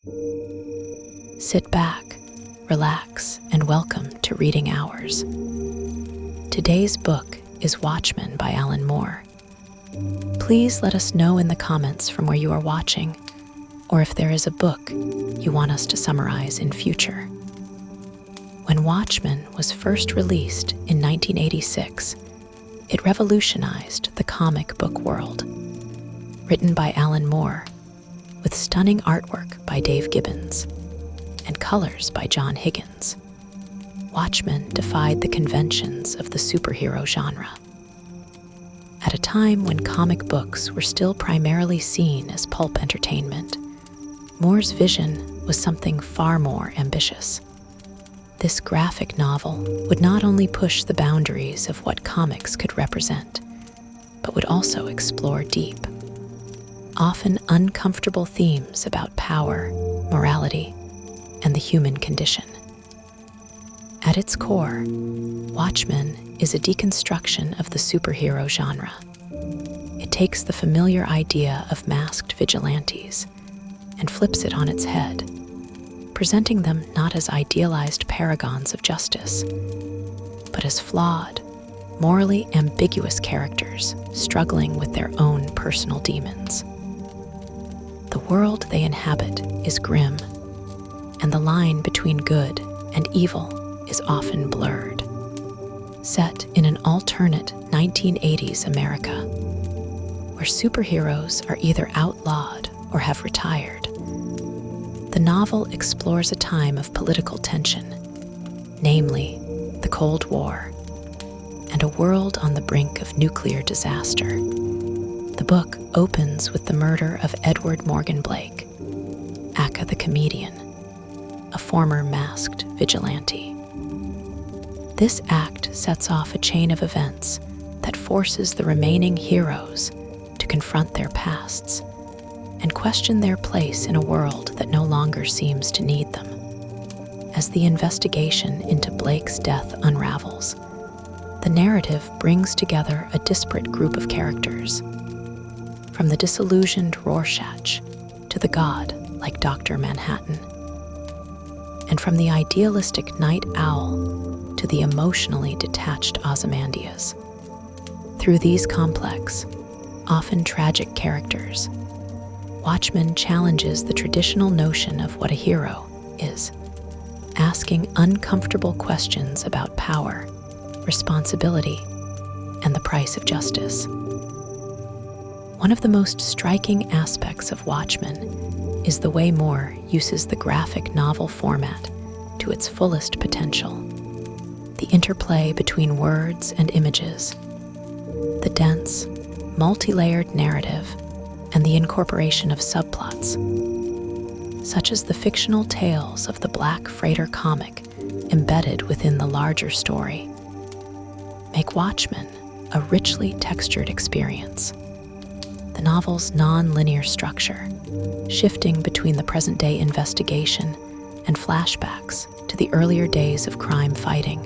Sit back, relax, and welcome to Reading Hours. Today's book is Watchmen by Alan Moore. Please let us know in the comments from where you are watching, or if there is a book you want us to summarize in future. When Watchmen was first released in 1986, it revolutionized the comic book world. Written by Alan Moore, with stunning artwork by Dave Gibbons and colors by John Higgins, Watchmen defied the conventions of the superhero genre. At a time when comic books were still primarily seen as pulp entertainment, Moore's vision was something far more ambitious. This graphic novel would not only push the boundaries of what comics could represent, but would also explore deep, often uncomfortable themes about power, morality, and the human condition. At its core, Watchmen is a deconstruction of the superhero genre. It takes the familiar idea of masked vigilantes and flips it on its head, presenting them not as idealized paragons of justice, but as flawed, morally ambiguous characters struggling with their own personal demons. The world they inhabit is grim, and the line between good and evil is often blurred. Set in an alternate 1980s America, where superheroes are either outlawed or have retired, the novel explores a time of political tension, namely the Cold War, and a world on the brink of nuclear disaster. The book opens with the murder of Edward Morgan Blake, aka the comedian, a former masked vigilante. This act sets off a chain of events that forces the remaining heroes to confront their pasts and question their place in a world that no longer seems to need them. As the investigation into Blake's death unravels, the narrative brings together a disparate group of characters, from the disillusioned Rorschach to the god like Dr. Manhattan, and from the idealistic night owl to the emotionally detached Ozymandias. Through these complex, often tragic characters, Watchmen challenges the traditional notion of what a hero is, asking uncomfortable questions about power, responsibility, and the price of justice. One of the most striking aspects of Watchmen is the way Moore uses the graphic novel format to its fullest potential. The interplay between words and images, the dense, multi-layered narrative, and the incorporation of subplots, such as the fictional tales of the Black Freighter comic embedded within the larger story, make Watchmen a richly textured experience. The novel's non-linear structure, shifting between the present-day investigation and flashbacks to the earlier days of crime fighting,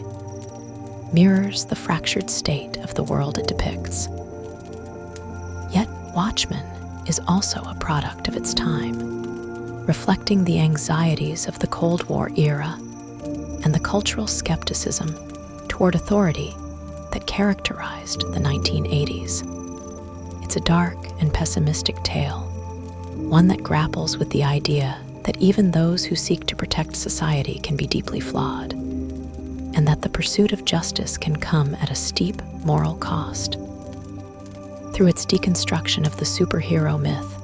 mirrors the fractured state of the world it depicts. Yet Watchmen is also a product of its time, reflecting the anxieties of the Cold War era and the cultural skepticism toward authority that characterized the 1980s. It's a dark and pessimistic tale, one that grapples with the idea that even those who seek to protect society can be deeply flawed, and that the pursuit of justice can come at a steep moral cost. Through its deconstruction of the superhero myth,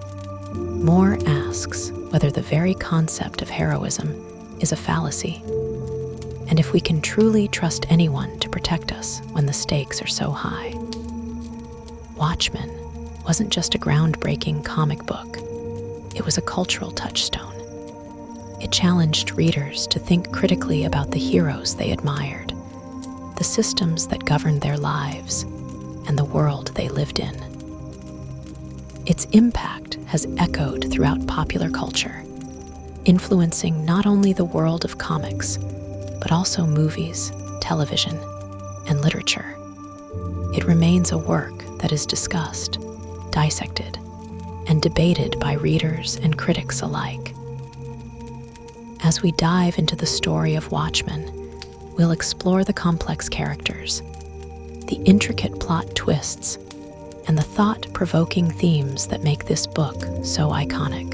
Moore asks whether the very concept of heroism is a fallacy, and if we can truly trust anyone to protect us when the stakes are so high. Watchmen wasn't just a groundbreaking comic book, it was a cultural touchstone. It challenged readers to think critically about the heroes they admired, the systems that governed their lives, and the world they lived in. Its impact has echoed throughout popular culture, influencing not only the world of comics, but also movies, television, and literature. It remains a work that is discussed, dissected, and debated by readers and critics alike. As we dive into the story of Watchmen, we'll explore the complex characters, the intricate plot twists, and the thought-provoking themes that make this book so iconic.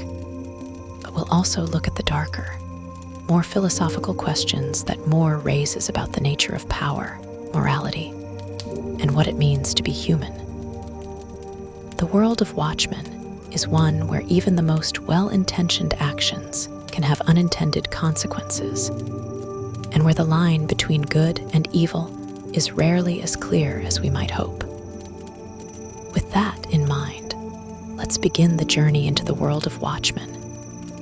But we'll also look at the darker, more philosophical questions that Moore raises about the nature of power, morality, and what it means to be human. The world of Watchmen is one where even the most well-intentioned actions can have unintended consequences, and where the line between good and evil is rarely as clear as we might hope. With that in mind, let's begin the journey into the world of Watchmen,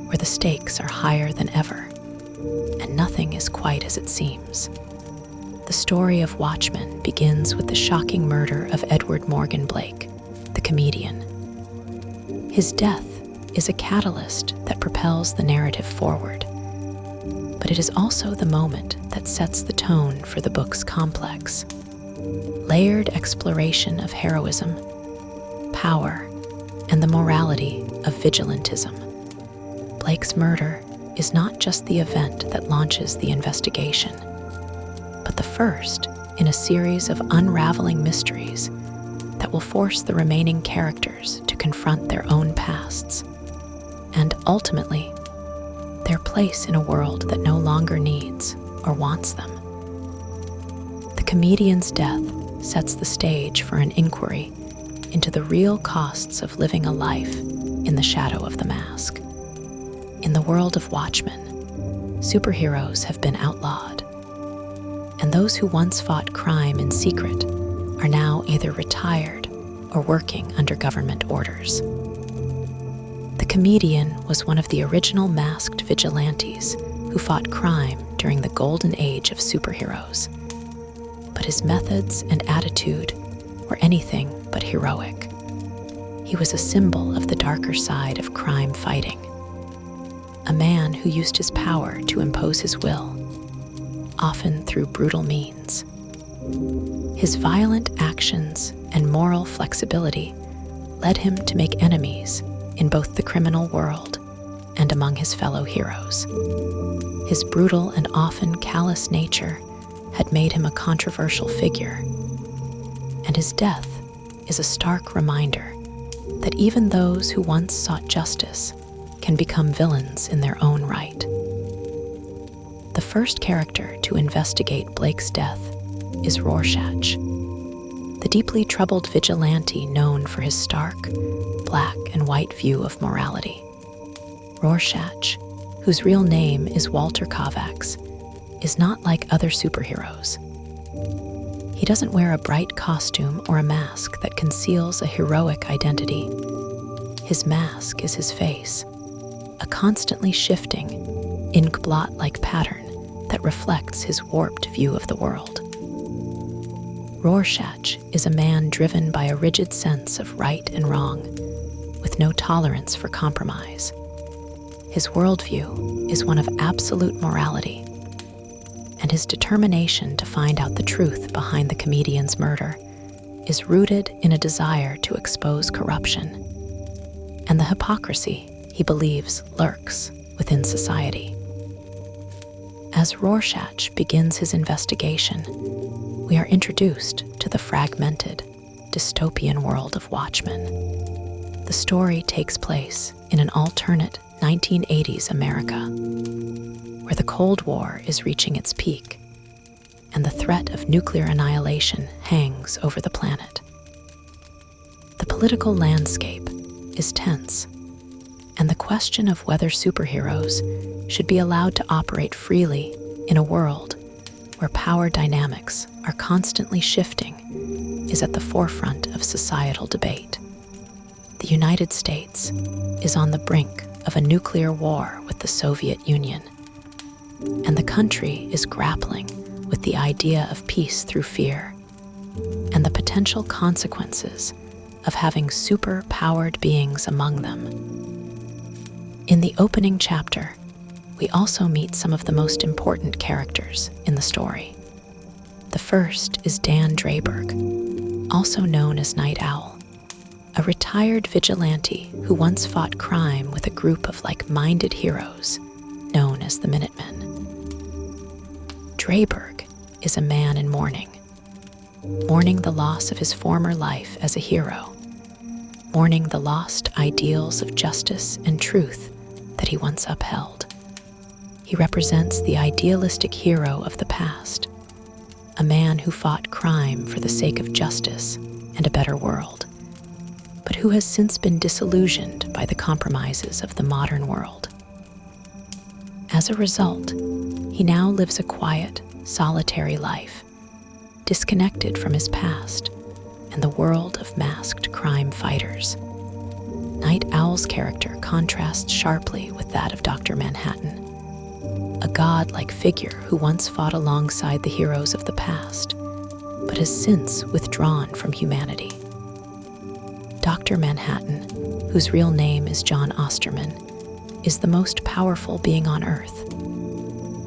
where the stakes are higher than ever, and nothing is quite as it seems. The story of Watchmen begins with the shocking murder of Edward Morgan Blake, the comedian. His death is a catalyst that propels the narrative forward, but it is also the moment that sets the tone for the book's complex, layered exploration of heroism, power, and the morality of vigilantism. Blake's murder is not just the event that launches the investigation, but the first in a series of unraveling mysteries that will force the remaining characters to confront their own pasts and, ultimately, their place in a world that no longer needs or wants them. The comedian's death sets the stage for an inquiry into the real costs of living a life in the shadow of the mask. In the world of Watchmen, superheroes have been outlawed, and those who once fought crime in secret are now either retired or working under government orders. The comedian was one of the original masked vigilantes who fought crime during the golden age of superheroes, but his methods and attitude were anything but heroic. He was a symbol of the darker side of crime fighting, a man who used his power to impose his will, often through brutal means. His violent actions and moral flexibility led him to make enemies in both the criminal world and among his fellow heroes. His brutal and often callous nature had made him a controversial figure, and his death is a stark reminder that even those who once sought justice can become villains in their own right. The first character to investigate Blake's death is Rorschach, the deeply troubled vigilante known for his stark, black and white view of morality. Rorschach, whose real name is Walter Kovacs, is not like other superheroes. He doesn't wear a bright costume or a mask that conceals a heroic identity. His mask is his face, a constantly shifting, ink blot-like pattern that reflects his warped view of the world. Rorschach is a man driven by a rigid sense of right and wrong, with no tolerance for compromise. His worldview is one of absolute morality, and his determination to find out the truth behind the comedian's murder is rooted in a desire to expose corruption and the hypocrisy he believes lurks within society. As Rorschach begins his investigation, we are introduced to the fragmented, dystopian world of Watchmen. The story takes place in an alternate 1980s America, where the Cold War is reaching its peak and the threat of nuclear annihilation hangs over the planet. The political landscape is tense, and the question of whether superheroes should be allowed to operate freely in a world where power dynamics are constantly shifting is at the forefront of societal debate. The United States is on the brink of a nuclear war with the Soviet Union, and the country is grappling with the idea of peace through fear and the potential consequences of having super-powered beings among them. In the opening chapter, we also meet some of the most important characters in the story. The first is Dan Drayberg, also known as Night Owl, a retired vigilante who once fought crime with a group of like-minded heroes known as the Minutemen. Dreyberg is a man in mourning, mourning the loss of his former life as a hero, mourning the lost ideals of justice and truth that he once upheld. He represents the idealistic hero of the past, a man who fought crime for the sake of justice and a better world, but who has since been disillusioned by the compromises of the modern world. As a result, he now lives a quiet, solitary life, disconnected from his past and the world of masked crime fighters. Night Owl's character contrasts sharply with that of Dr. Manhattan, a godlike figure who once fought alongside the heroes of the past, but has since withdrawn from humanity. Dr. Manhattan, whose real name is John Osterman, is the most powerful being on Earth.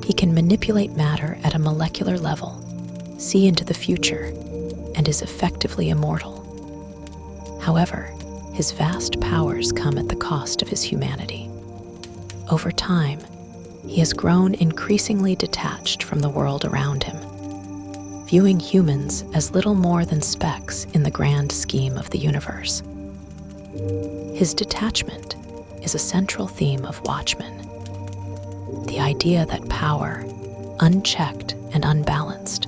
He can manipulate matter at a molecular level, see into the future, and is effectively immortal. However, his vast powers come at the cost of his humanity. Over time, he has grown increasingly detached from the world around him, viewing humans as little more than specks in the grand scheme of the universe. His detachment is a central theme of Watchmen. The idea that power, unchecked and unbalanced,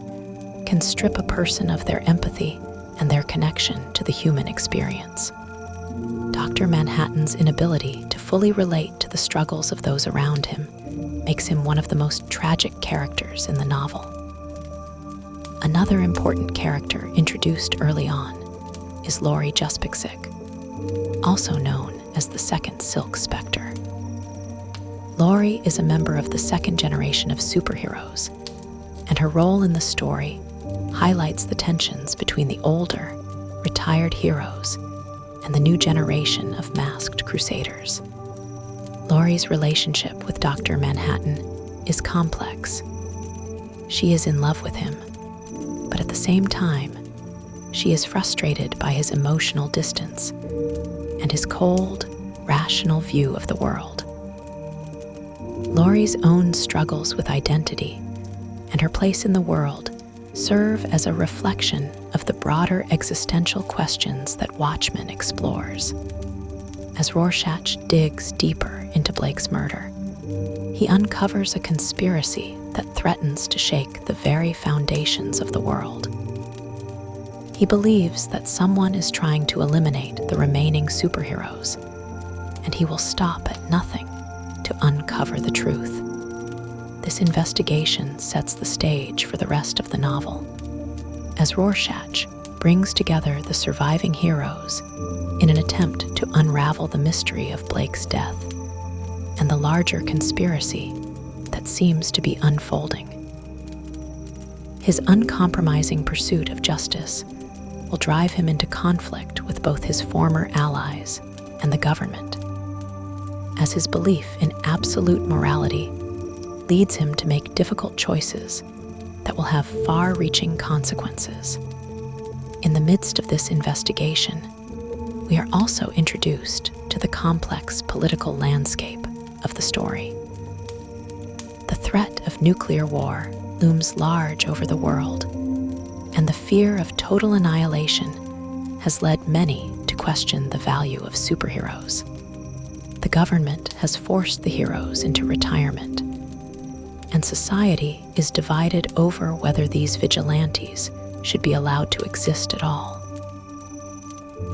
can strip a person of their empathy and their connection to the human experience. Dr. Manhattan's inability to fully relate to the struggles of those around him makes him one of the most tragic characters in the novel. Another important character introduced early on is Laurie Juspixic, also known as the Second Silk Spectre. Laurie is a member of the second generation of superheroes, and her role in the story highlights the tensions between the older, retired heroes and the new generation of masked crusaders. Laurie's relationship with Dr. Manhattan is complex. She is in love with him, but at the same time, she is frustrated by his emotional distance and his cold, rational view of the world. Laurie's own struggles with identity and her place in the world serve as a reflection of the broader existential questions that Watchmen explores. As Rorschach digs deeper into Blake's murder, he uncovers a conspiracy that threatens to shake the very foundations of the world. He believes that someone is trying to eliminate the remaining superheroes, and he will stop at nothing to uncover the truth. This investigation sets the stage for the rest of the novel, as Rorschach brings together the surviving heroes in an attempt to unravel the mystery of Blake's death and the larger conspiracy that seems to be unfolding. His uncompromising pursuit of justice will drive him into conflict with both his former allies and the government, as his belief in absolute morality leads him to make difficult choices that will have far-reaching consequences. In the midst of this investigation, we are also introduced to the complex political landscape of the story. The threat of nuclear war looms large over the world, and the fear of total annihilation has led many to question the value of superheroes. The government has forced the heroes into retirement, and society is divided over whether these vigilantes should be allowed to exist at all.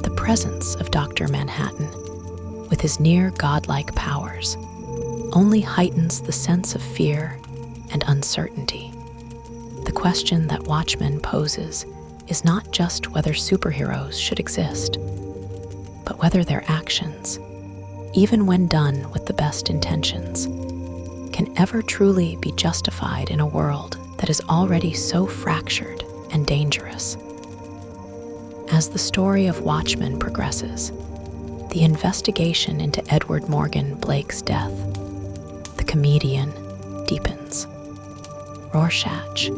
The presence of Dr. Manhattan, with his near godlike powers, only heightens the sense of fear and uncertainty. The question that Watchmen poses is not just whether superheroes should exist, but whether their actions, even when done with the best intentions, can ever truly be justified in a world that is already so fractured and dangerous. As the story of Watchmen progresses, the investigation into Edward Morgan Blake's death, the comedian, deepens. Rorschach,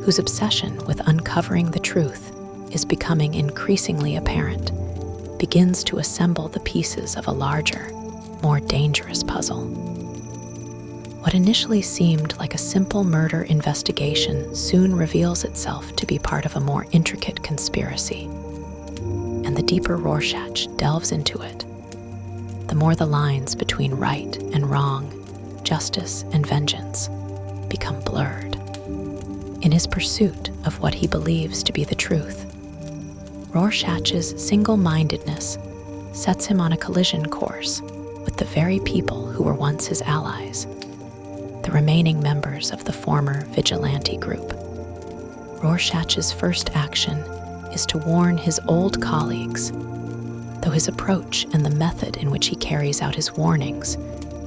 whose obsession with uncovering the truth is becoming increasingly apparent, begins to assemble the pieces of a larger, more dangerous puzzle. What initially seemed like a simple murder investigation soon reveals itself to be part of a more intricate conspiracy. And the deeper Rorschach delves into it, the more the lines between right and wrong, justice and vengeance, become blurred. In his pursuit of what he believes to be the truth, Rorschach's single-mindedness sets him on a collision course with the very people who were once his allies, the remaining members of the former vigilante group. Rorschach's first action is to warn his old colleagues, though his approach and the method in which he carries out his warnings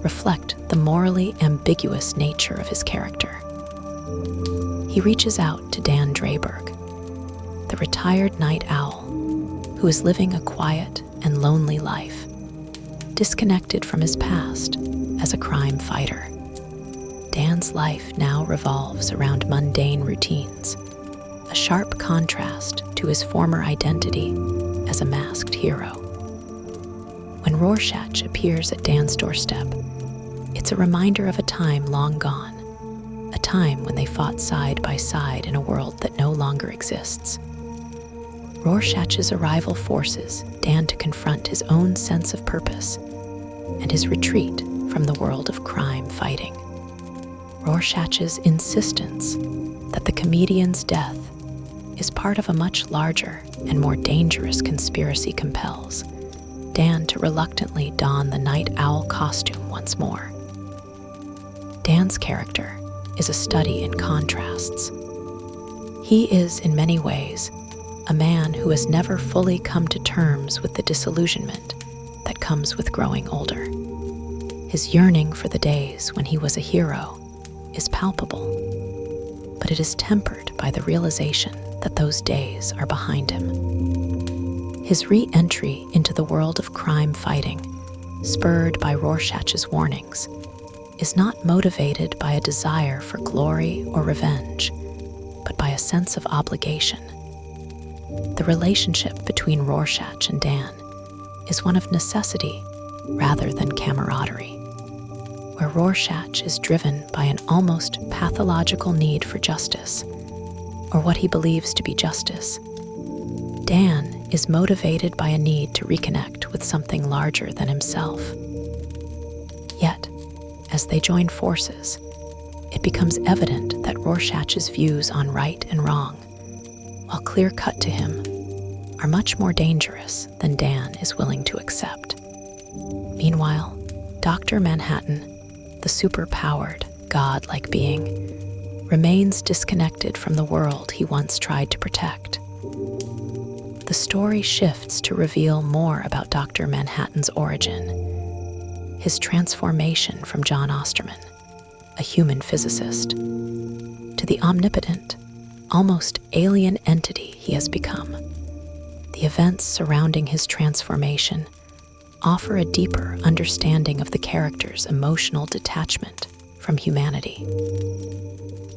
reflect the morally ambiguous nature of his character. He reaches out to Dan Drayberg, the retired night owl who is living a quiet and lonely life, disconnected from his past as a crime fighter. Dan's life now revolves around mundane routines, a sharp contrast to his former identity as a masked hero. When Rorschach appears at Dan's doorstep, it's a reminder of a time long gone, a time when they fought side by side in a world that no longer exists. Rorschach's arrival forces Dan to confront his own sense of purpose and his retreat from the world of crime fighting. Rorschach's insistence that the comedian's death is part of a much larger and more dangerous conspiracy compels Dan to reluctantly don the night owl costume once more. Dan's character is a study in contrasts. He is, in many ways, a man who has never fully come to terms with the disillusionment that comes with growing older. His yearning for the days when he was a hero is palpable, but it is tempered by the realization that those days are behind him. His re-entry into the world of crime fighting, spurred by Rorschach's warnings, is not motivated by a desire for glory or revenge, but by a sense of obligation. The relationship between Rorschach and Dan is one of necessity rather than camaraderie, where Rorschach is driven by an almost pathological need for justice, or what he believes to be justice. Dan is motivated by a need to reconnect with something larger than himself. Yet, as they join forces, it becomes evident that Rorschach's views on right and wrong, while clear-cut to him, are much more dangerous than Dan is willing to accept. Meanwhile, Dr. Manhattan, the super-powered, god-like being, remains disconnected from the world he once tried to protect. The story shifts to reveal more about Dr. Manhattan's origin, his transformation from John Osterman, a human physicist, to the omnipotent, almost alien entity he has become. The events surrounding his transformation offer a deeper understanding of the character's emotional detachment from humanity.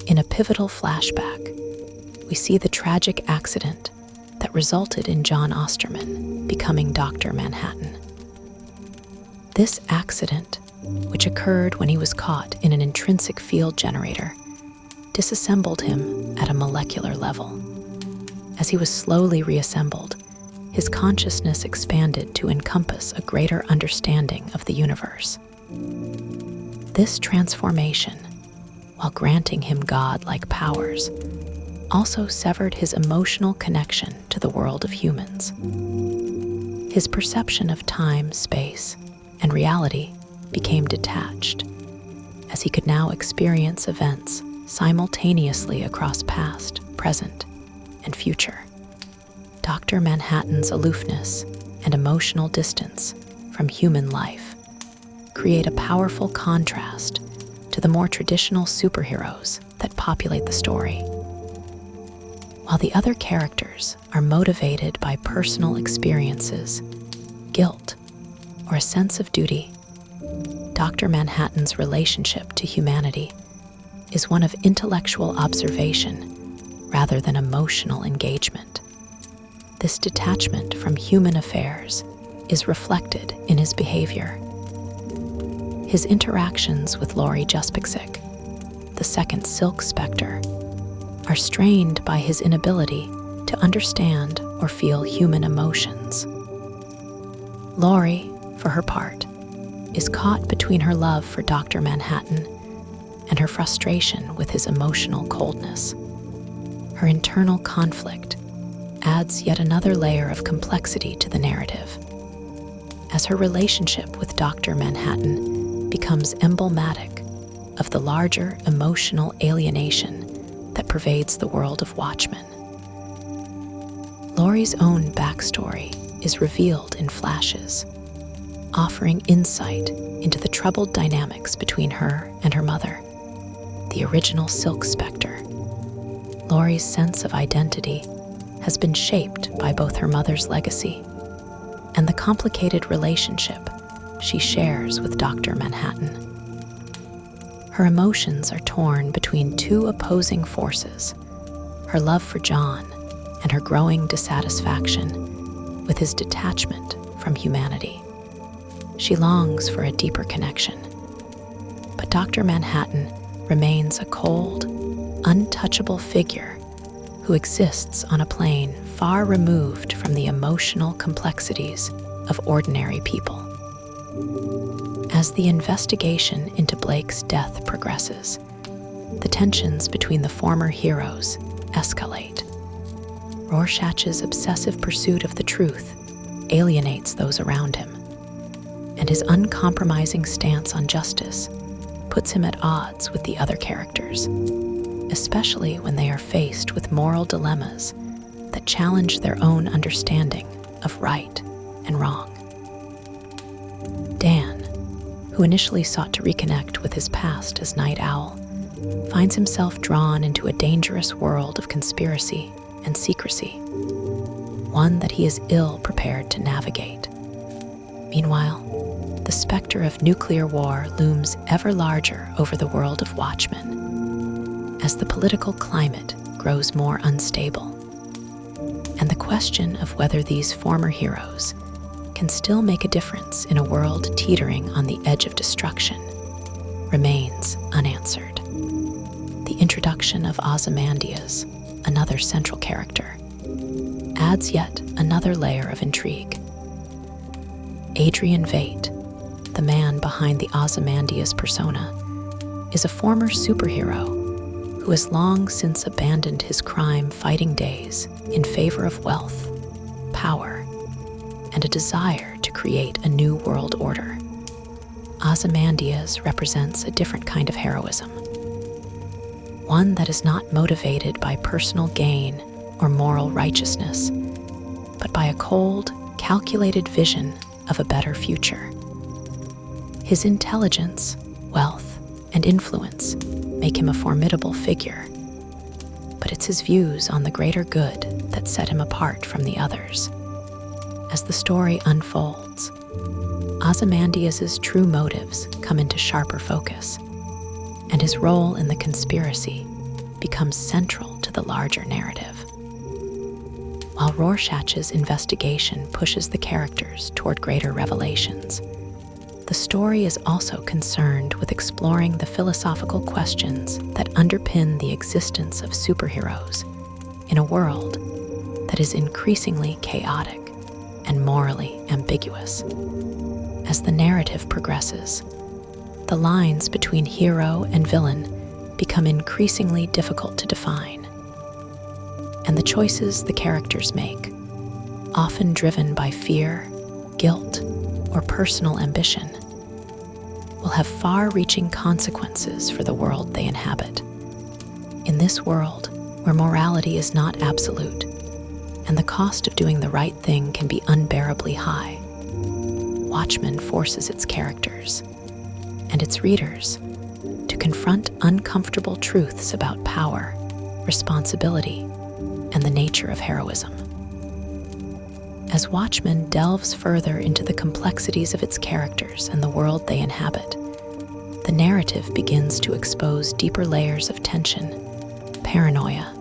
In a pivotal flashback, we see the tragic accident that resulted in John Osterman becoming Dr. Manhattan. This accident, which occurred when he was caught in an intrinsic field generator, disassembled him at a molecular level. As he was slowly reassembled, his consciousness expanded to encompass a greater understanding of the universe. This transformation, while granting him god-like powers, also severed his emotional connection to the world of humans. His perception of time, space, and reality became detached, as he could now experience events simultaneously across past, present, and future. Dr. Manhattan's aloofness and emotional distance from human life create a powerful contrast to the more traditional superheroes that populate the story. While the other characters are motivated by personal experiences, guilt, or a sense of duty, Dr. Manhattan's relationship to humanity is one of intellectual observation rather than emotional engagement. This detachment from human affairs is reflected in his behavior. His interactions with Lori Juspixic, the second Silk Spectre, are strained by his inability to understand or feel human emotions. Lori, for her part, is caught between her love for Dr. Manhattan and her frustration with his emotional coldness. Her internal conflict adds yet another layer of complexity to the narrative, as her relationship with Dr. Manhattan becomes emblematic of the larger emotional alienation that pervades the world of Watchmen. Lori's own backstory is revealed in flashes, offering insight into the troubled dynamics between her and her mother, the original Silk Spectre. Lori's sense of identity has been shaped by both her mother's legacy and the complicated relationship she shares with Dr. Manhattan. Her emotions are torn between two opposing forces: her love for John and her growing dissatisfaction with his detachment from humanity. She longs for a deeper connection, but Dr. Manhattan remains a cold, untouchable figure who exists on a plane far removed from the emotional complexities of ordinary people. As the investigation into Blake's death progresses, the tensions between the former heroes escalate. Rorschach's obsessive pursuit of the truth alienates those around him, and his uncompromising stance on justice puts him at odds with the other characters, especially when they are faced with moral dilemmas that challenge their own understanding of right and wrong. Dan, who initially sought to reconnect with his past as Night Owl, finds himself drawn into a dangerous world of conspiracy and secrecy, one that he is ill prepared to navigate. Meanwhile, the specter of nuclear war looms ever larger over the world of Watchmen, as the political climate grows more unstable, and the question of whether these former heroes can still make a difference in a world teetering on the edge of destruction remains unanswered. The introduction of Ozymandias, another central character, adds yet another layer of intrigue. Adrian Veidt, the man behind the Ozymandias persona, is a former superhero who has long since abandoned his crime-fighting days in favor of wealth, power, and a desire to create a new world order. Ozymandias represents a different kind of heroism, one that is not motivated by personal gain or moral righteousness, but by a cold, calculated vision of a better future. His intelligence, wealth, and influence make him a formidable figure, but it's his views on the greater good that set him apart from the others. As the story unfolds, Ozymandias' true motives come into sharper focus, and his role in the conspiracy becomes central to the larger narrative. While Rorschach's investigation pushes the characters toward greater revelations, the story is also concerned with exploring the philosophical questions that underpin the existence of superheroes in a world that is increasingly chaotic and morally ambiguous. As the narrative progresses, the lines between hero and villain become increasingly difficult to define, and the choices the characters make, often driven by fear, guilt, or personal ambition, will have far-reaching consequences for the world they inhabit. In this world, where morality is not absolute, and the cost of doing the right thing can be unbearably high, Watchmen forces its characters and its readers to confront uncomfortable truths about power, responsibility, and the nature of heroism. As Watchmen delves further into the complexities of its characters and the world they inhabit, the narrative begins to expose deeper layers of tension, paranoia,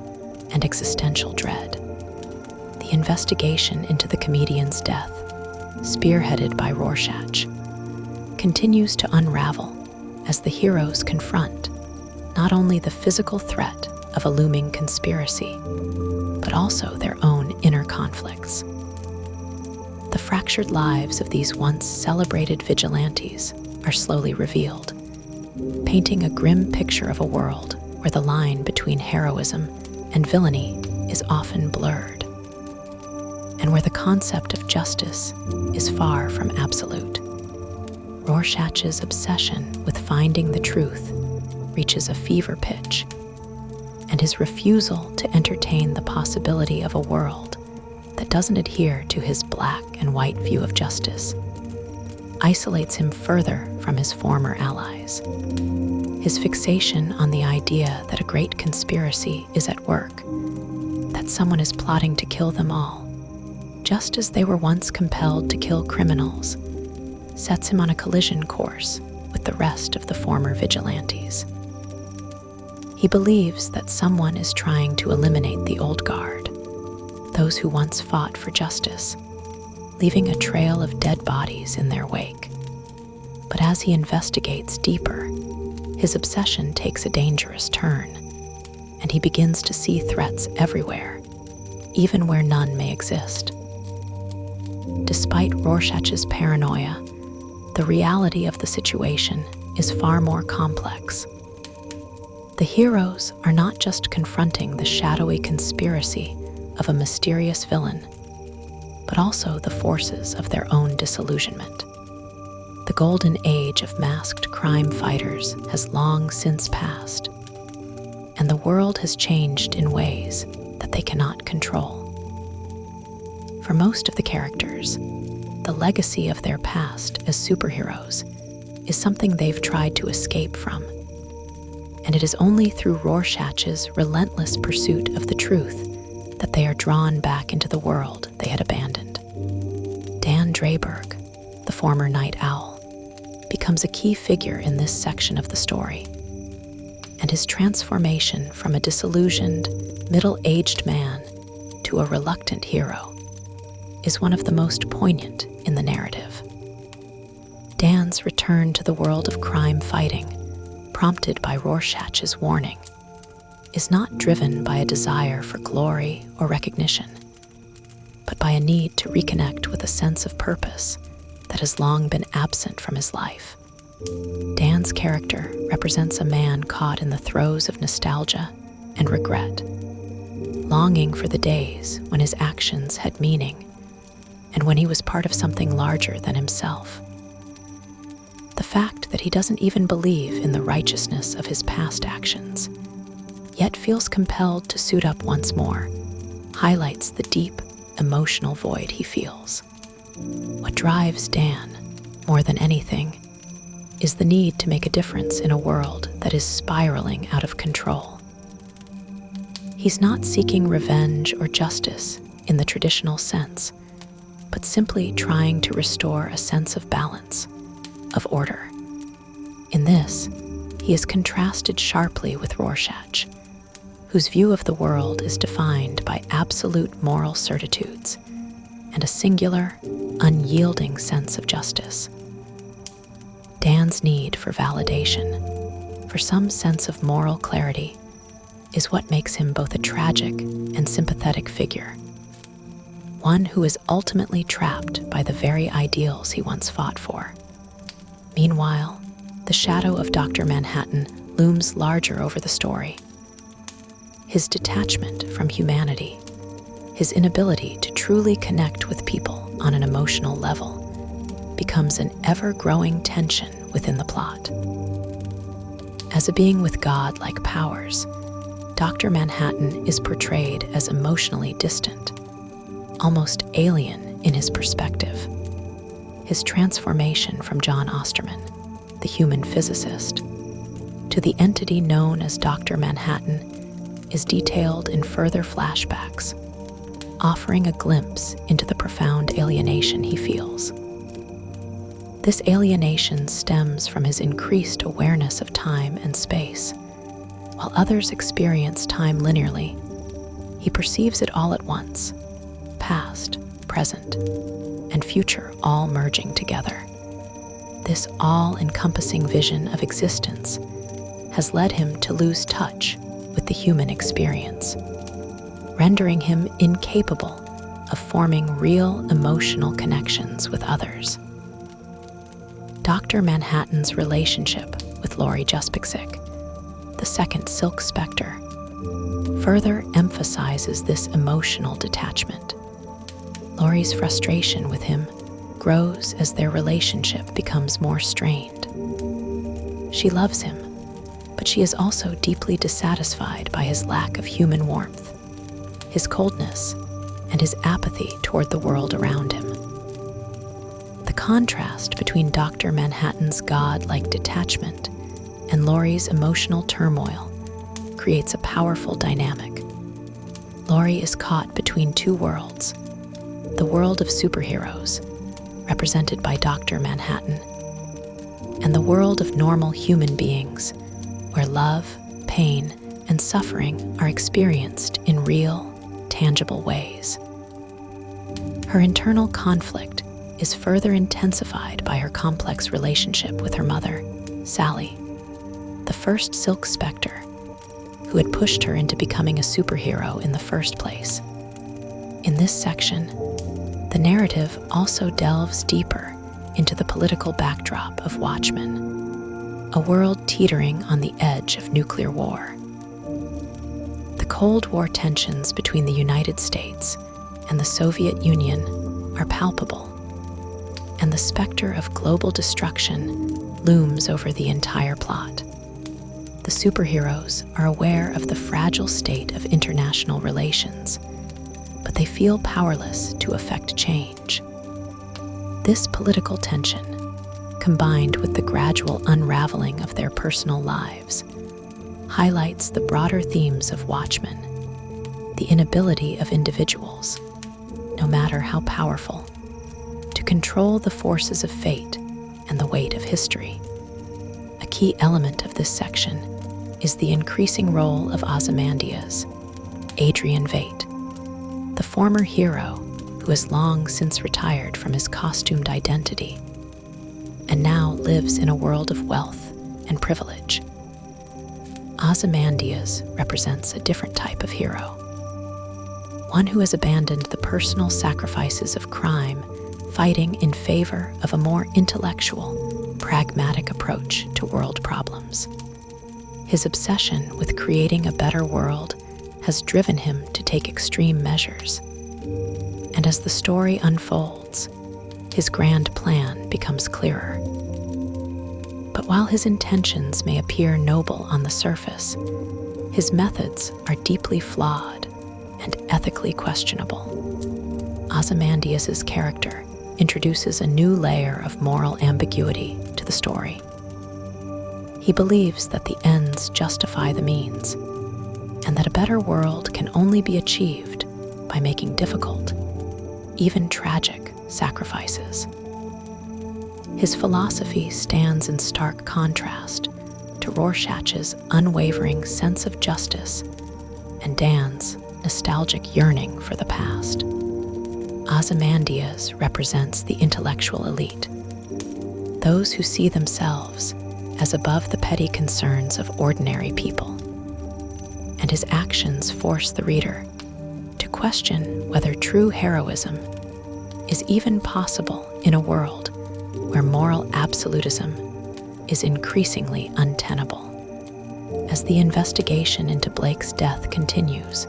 and existential dread. The investigation into the comedian's death, spearheaded by Rorschach, continues to unravel as the heroes confront not only the physical threat of a looming conspiracy, but also their own inner conflicts. The fractured lives of these once celebrated vigilantes are slowly revealed, painting a grim picture of a world where the line between heroism and villainy is often blurred, and where the concept of justice is far from absolute. Rorschach's obsession with finding the truth reaches a fever pitch, and his refusal to entertain the possibility of a world that doesn't adhere to his black and white view of justice isolates him further from his former allies. His fixation on the idea that a great conspiracy is at work, that someone is plotting to kill them all, just as they were once compelled to kill criminals, sets him on a collision course with the rest of the former vigilantes. He believes that someone is trying to eliminate the old guard, those who once fought for justice, leaving a trail of dead bodies in their wake. But as he investigates deeper, his obsession takes a dangerous turn, and he begins to see threats everywhere, even where none may exist. Despite Rorschach's paranoia, the reality of the situation is far more complex. The heroes are not just confronting the shadowy conspiracy of a mysterious villain, but also the forces of their own disillusionment. The golden age of masked crime fighters has long since passed, and the world has changed in ways that they cannot control. For most of the characters, the legacy of their past as superheroes is something they've tried to escape from, and it is only through Rorschach's relentless pursuit of the truth that they are drawn back into the world they had abandoned. Dan Drayberg, the former night owl, becomes a key figure in this section of the story, and his transformation from a disillusioned, middle-aged man to a reluctant hero is one of the most poignant in the narrative. Dan's return to the world of crime fighting, prompted by Rorschach's warning, is not driven by a desire for glory or recognition, but by a need to reconnect with a sense of purpose that has long been absent from his life. Dan's character represents a man caught in the throes of nostalgia and regret, longing for the days when his actions had meaning and when he was part of something larger than himself. The fact that he doesn't even believe in the righteousness of his past actions, yet feels compelled to suit up once more, highlights the deep, emotional void he feels. What drives Dan, more than anything, is the need to make a difference in a world that is spiraling out of control. He's not seeking revenge or justice in the traditional sense, but simply trying to restore a sense of balance, of order. In this, he is contrasted sharply with Rorschach, whose view of the world is defined by absolute moral certitudes and a singular, unyielding sense of justice. Dan's need for validation, for some sense of moral clarity, is what makes him both a tragic and sympathetic figure, one who is ultimately trapped by the very ideals he once fought for. Meanwhile, the shadow of Dr. Manhattan looms larger over the story. His detachment from humanity, his inability to truly connect with people on an emotional level, becomes an ever-growing tension within the plot. As a being with God-like powers, Dr. Manhattan is portrayed as emotionally distant, almost alien in his perspective. His transformation from John Osterman, the human physicist, to the entity known as Dr. Manhattan is detailed in further flashbacks, offering a glimpse into the profound alienation he feels. This alienation stems from his increased awareness of time and space. While others experience time linearly, he perceives it all at once, past, present, and future all merging together. This all-encompassing vision of existence has led him to lose touch with the human experience, rendering him incapable of forming real emotional connections with others. Dr. Manhattan's relationship with Laurie Juspixic, the second Silk Spectre, further emphasizes this emotional detachment. Laurie's frustration with him grows as their relationship becomes more strained. She loves him, but she is also deeply dissatisfied by his lack of human warmth, his coldness, and his apathy toward the world around him. The contrast between Dr. Manhattan's god-like detachment and Laurie's emotional turmoil creates a powerful dynamic. Laurie is caught between two worlds: the world of superheroes, represented by Dr. Manhattan, and the world of normal human beings, where love, pain, and suffering are experienced in real, tangible ways. Her internal conflict is further intensified by her complex relationship with her mother, Sally, the first Silk Spectre, who had pushed her into becoming a superhero in the first place. In this section, the narrative also delves deeper into the political backdrop of Watchmen, a world teetering on the edge of nuclear war. The Cold War tensions between the United States and the Soviet Union are palpable, and the specter of global destruction looms over the entire plot. The superheroes are aware of the fragile state of international relations, but they feel powerless to effect change. This political tension, combined with the gradual unraveling of their personal lives, highlights the broader themes of Watchmen: the inability of individuals, no matter how powerful, to control the forces of fate and the weight of history. A key element of this section is the increasing role of Ozymandias, Adrian Veidt, the former hero who has long since retired from his costumed identity and now lives in a world of wealth and privilege. Ozymandias represents a different type of hero, one who has abandoned the personal sacrifices of crime, fighting in favor of a more intellectual, pragmatic approach to world problems. His obsession with creating a better world has driven him to take extreme measures. And as the story unfolds, his grand plan becomes clearer. But while his intentions may appear noble on the surface, his methods are deeply flawed and ethically questionable. Ozymandias' character introduces a new layer of moral ambiguity to the story. He believes that the ends justify the means, and that a better world can only be achieved by making difficult, even tragic, sacrifices. His philosophy stands in stark contrast to Rorschach's unwavering sense of justice and Dan's nostalgic yearning for the past. Ozymandias represents the intellectual elite, those who see themselves as above the petty concerns of ordinary people, and his actions force the reader to question whether true heroism is even possible in a world where moral absolutism is increasingly untenable. As the investigation into Blake's death continues,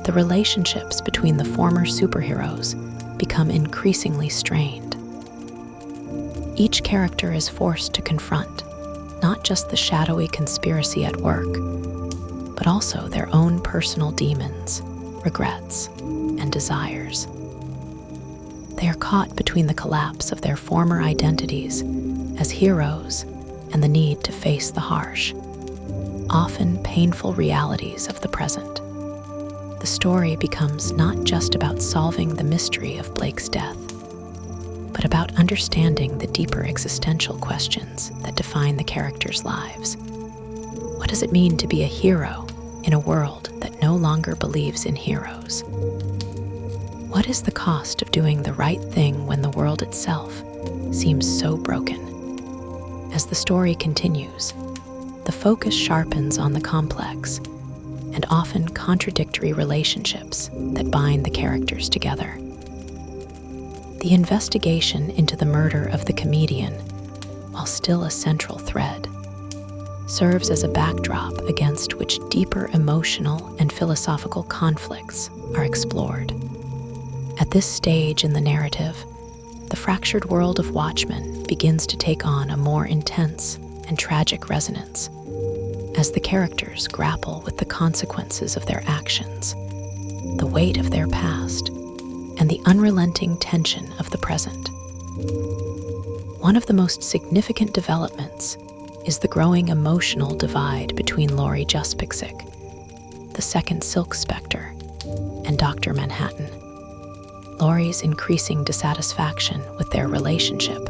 the relationships between the former superheroes become increasingly strained. Each character is forced to confront not just the shadowy conspiracy at work, but also their own personal demons, regrets, and desires. They are caught between the collapse of their former identities as heroes and the need to face the harsh, often painful realities of the present. The story becomes not just about solving the mystery of Blake's death, but about understanding the deeper existential questions that define the characters' lives. What does it mean to be a hero in a world that no longer believes in heroes? What is the cost of doing the right thing when the world itself seems so broken? As the story continues, the focus sharpens on the complex and often contradictory relationships that bind the characters together. The investigation into the murder of the comedian, while still a central thread, serves as a backdrop against which deeper emotional and philosophical conflicts are explored. At this stage in the narrative, the fractured world of Watchmen begins to take on a more intense and tragic resonance as the characters grapple with the consequences of their actions, the weight of their past, and the unrelenting tension of the present. One of the most significant developments is the growing emotional divide between Laurie Juspixic, the second Silk Spectre, and Dr. Manhattan. Laurie's increasing dissatisfaction with their relationship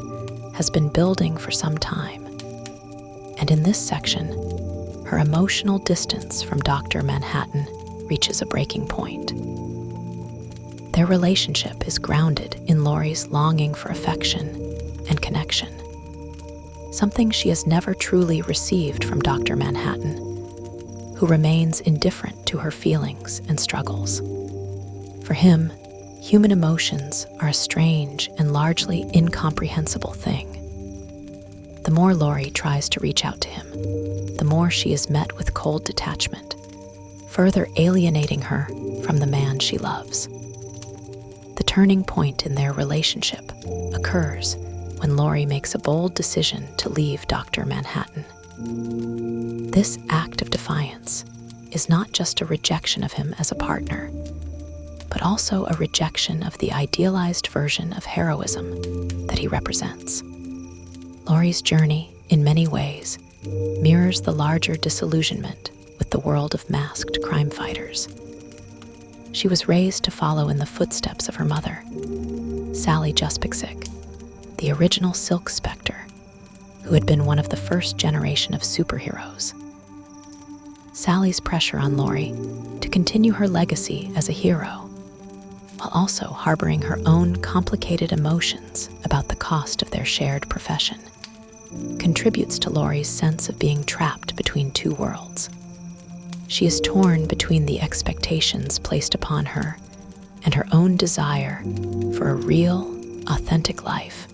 has been building for some time, and in this section, her emotional distance from Dr. Manhattan reaches a breaking point. Their relationship is grounded in Laurie's longing for affection and connection, something she has never truly received from Dr. Manhattan, who remains indifferent to her feelings and struggles. For him, human emotions are a strange and largely incomprehensible thing. The more Laurie tries to reach out to him, the more she is met with cold detachment, further alienating her from the man she loves. The turning point in their relationship occurs when Laurie makes a bold decision to leave Dr. Manhattan. This act of defiance is not just a rejection of him as a partner, but also a rejection of the idealized version of heroism that he represents. Laurie's journey, in many ways, mirrors the larger disillusionment with the world of masked crime fighters. She was raised to follow in the footsteps of her mother, Sally Juspixic, the original Silk Spectre, who had been one of the first generation of superheroes. Sally's pressure on Laurie to continue her legacy as a hero, while also harboring her own complicated emotions about the cost of their shared profession, contributes to Laurie's sense of being trapped between two worlds. She is torn between the expectations placed upon her and her own desire for a real, authentic life,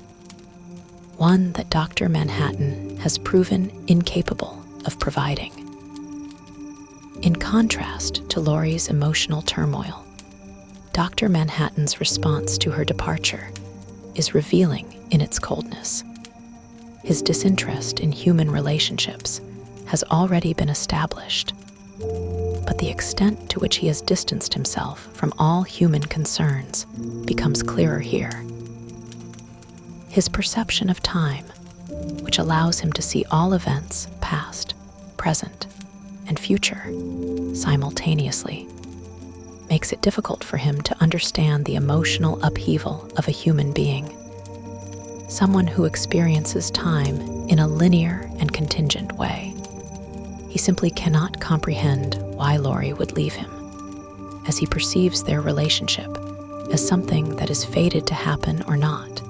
one that Dr. Manhattan has proven incapable of providing. In contrast to Laurie's emotional turmoil, Dr. Manhattan's response to her departure is revealing in its coldness. His disinterest in human relationships has already been established, but the extent to which he has distanced himself from all human concerns becomes clearer here. His perception of time, which allows him to see all events, past, present, and future, simultaneously, makes it difficult for him to understand the emotional upheaval of a human being, someone who experiences time in a linear and contingent way. He simply cannot comprehend why Laurie would leave him, as he perceives their relationship as something that is fated to happen or not,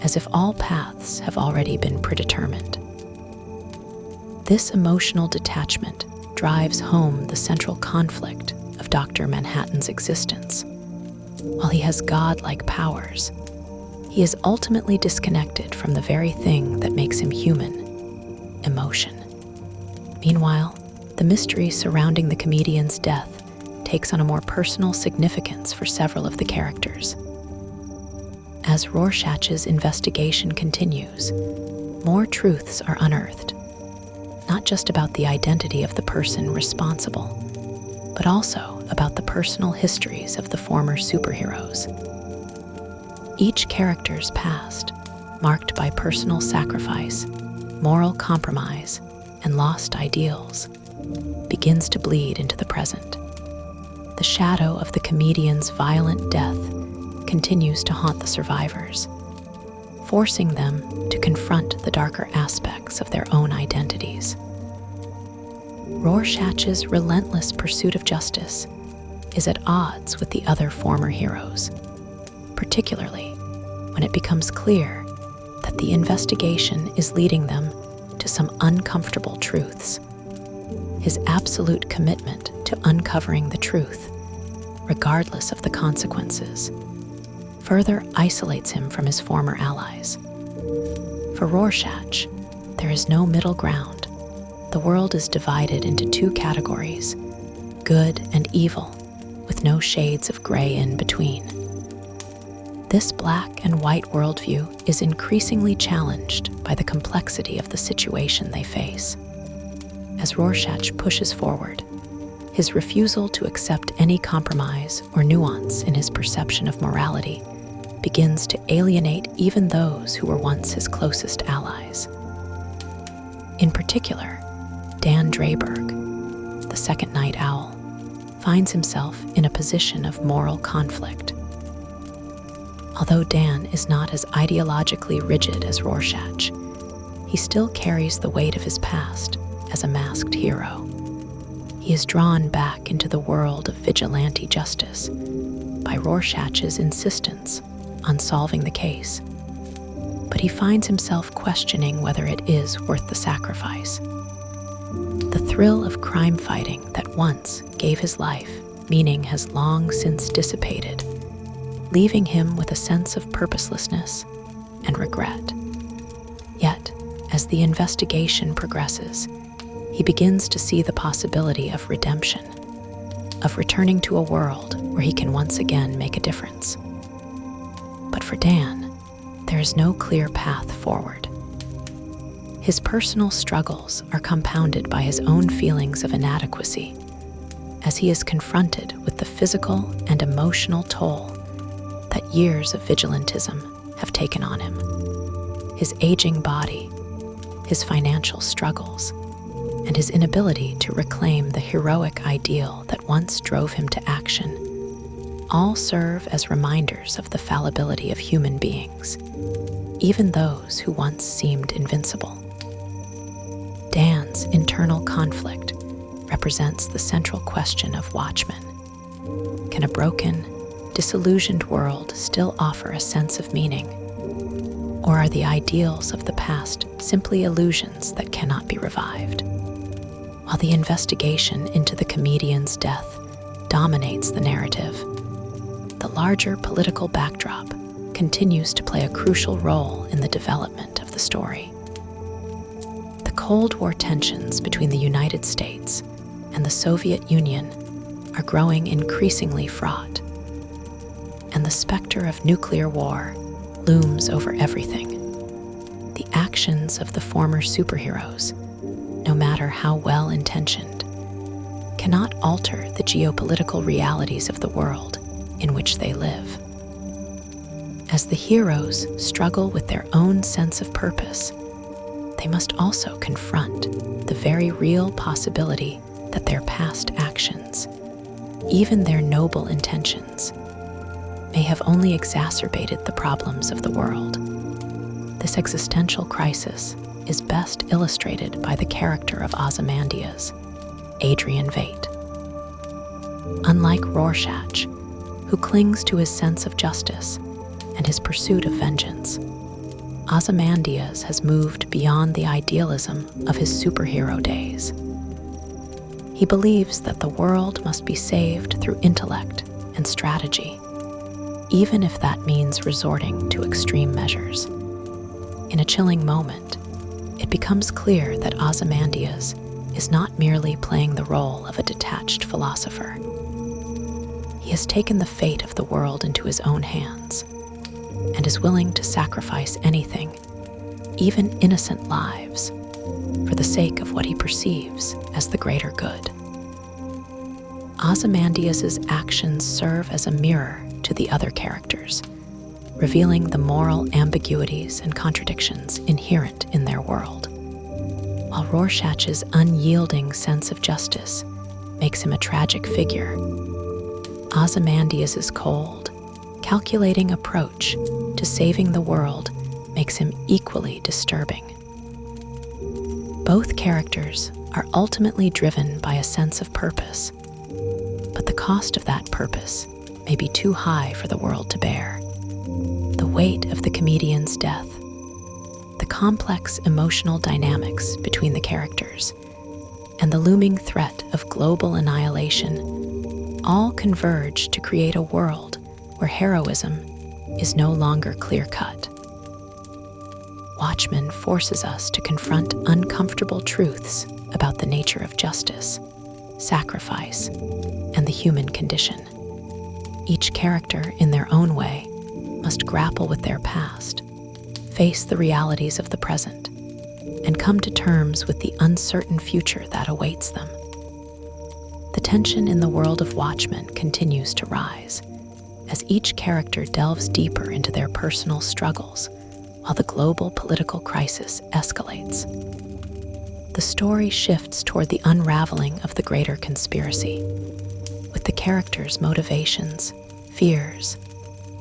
as if all paths have already been predetermined. This emotional detachment drives home the central conflict of Dr. Manhattan's existence. While he has godlike powers, he is ultimately disconnected from the very thing that makes him human: emotion. Meanwhile, the mystery surrounding the comedian's death takes on a more personal significance for several of the characters. As Rorschach's investigation continues, more truths are unearthed, not just about the identity of the person responsible, but also about the personal histories of the former superheroes. Each character's past, marked by personal sacrifice, moral compromise, and lost ideals, begins to bleed into the present. The shadow of the comedian's violent death continues to haunt the survivors, forcing them to confront the darker aspects of their own identities. Rorschach's relentless pursuit of justice is at odds with the other former heroes, particularly when it becomes clear that that the investigation is leading them to some uncomfortable truths. His absolute commitment to uncovering the truth, regardless of the consequences, further isolates him from his former allies. For Rorschach, there is no middle ground. The world is divided into two categories, good and evil, with no shades of gray in between. This black and white worldview is increasingly challenged by the complexity of the situation they face. As Rorschach pushes forward, his refusal to accept any compromise or nuance in his perception of morality begins to alienate even those who were once his closest allies. In particular, Dan Drayberg, the second night owl, finds himself in a position of moral conflict. Although Dan is not as ideologically rigid as Rorschach, he still carries the weight of his past as a masked hero. He is drawn back into the world of vigilante justice by Rorschach's insistence on solving the case, but he finds himself questioning whether it is worth the sacrifice. The thrill of crime fighting that once gave his life meaning has long since dissipated, leaving him with a sense of purposelessness and regret. Yet, as the investigation progresses, he begins to see the possibility of redemption, of returning to a world where he can once again make a difference. But for Dan, there is no clear path forward. His personal struggles are compounded by his own feelings of inadequacy, as he is confronted with the physical and emotional toll that years of vigilantism have taken on him. His aging body, his financial struggles, and his inability to reclaim the heroic ideal that once drove him to action all serve as reminders of the fallibility of human beings, even those who once seemed invincible. Dan's internal conflict represents the central question of Watchmen. Can a broken, disillusioned world still offer a sense of meaning? Or are the ideals of the past simply illusions that cannot be revived? While the investigation into the comedian's death dominates the narrative, the larger political backdrop continues to play a crucial role in the development of the story. The Cold War tensions between the United States and the Soviet Union are growing increasingly fraught, and the specter of nuclear war looms over everything. The actions of the former superheroes, no matter how well-intentioned, cannot alter the geopolitical realities of the world in which they live. As the heroes struggle with their own sense of purpose, they must also confront the very real possibility that their past actions, even their noble intentions, may have only exacerbated the problems of the world. This existential crisis is best illustrated by the character of Ozymandias, Adrian Veidt. Unlike Rorschach, who clings to his sense of justice and his pursuit of vengeance, Ozymandias has moved beyond the idealism of his superhero days. He believes that the world must be saved through intellect and strategy, even if that means resorting to extreme measures. In a chilling moment, it becomes clear that Ozymandias is not merely playing the role of a detached philosopher. He has taken the fate of the world into his own hands and is willing to sacrifice anything, even innocent lives, for the sake of what he perceives as the greater good. Ozymandias' actions serve as a mirror to the other characters, revealing the moral ambiguities and contradictions inherent in their world. While Rorschach's unyielding sense of justice makes him a tragic figure, Ozymandias' cold, calculating approach to saving the world makes him equally disturbing. Both characters are ultimately driven by a sense of purpose, but the cost of that purpose may be too high for the world to bear. The weight of the comedian's death, complex emotional dynamics between the characters, and the looming threat of global annihilation all converge to create a world where heroism is no longer clear-cut. Watchmen forces us to confront uncomfortable truths about the nature of justice, sacrifice, and the human condition. Each character, in their own way, must grapple with their past, face the realities of the present, and come to terms with the uncertain future that awaits them. The tension in the world of Watchmen continues to rise, as each character delves deeper into their personal struggles, while the global political crisis escalates. The story shifts toward the unraveling of the greater conspiracy, with the characters' motivations, fears,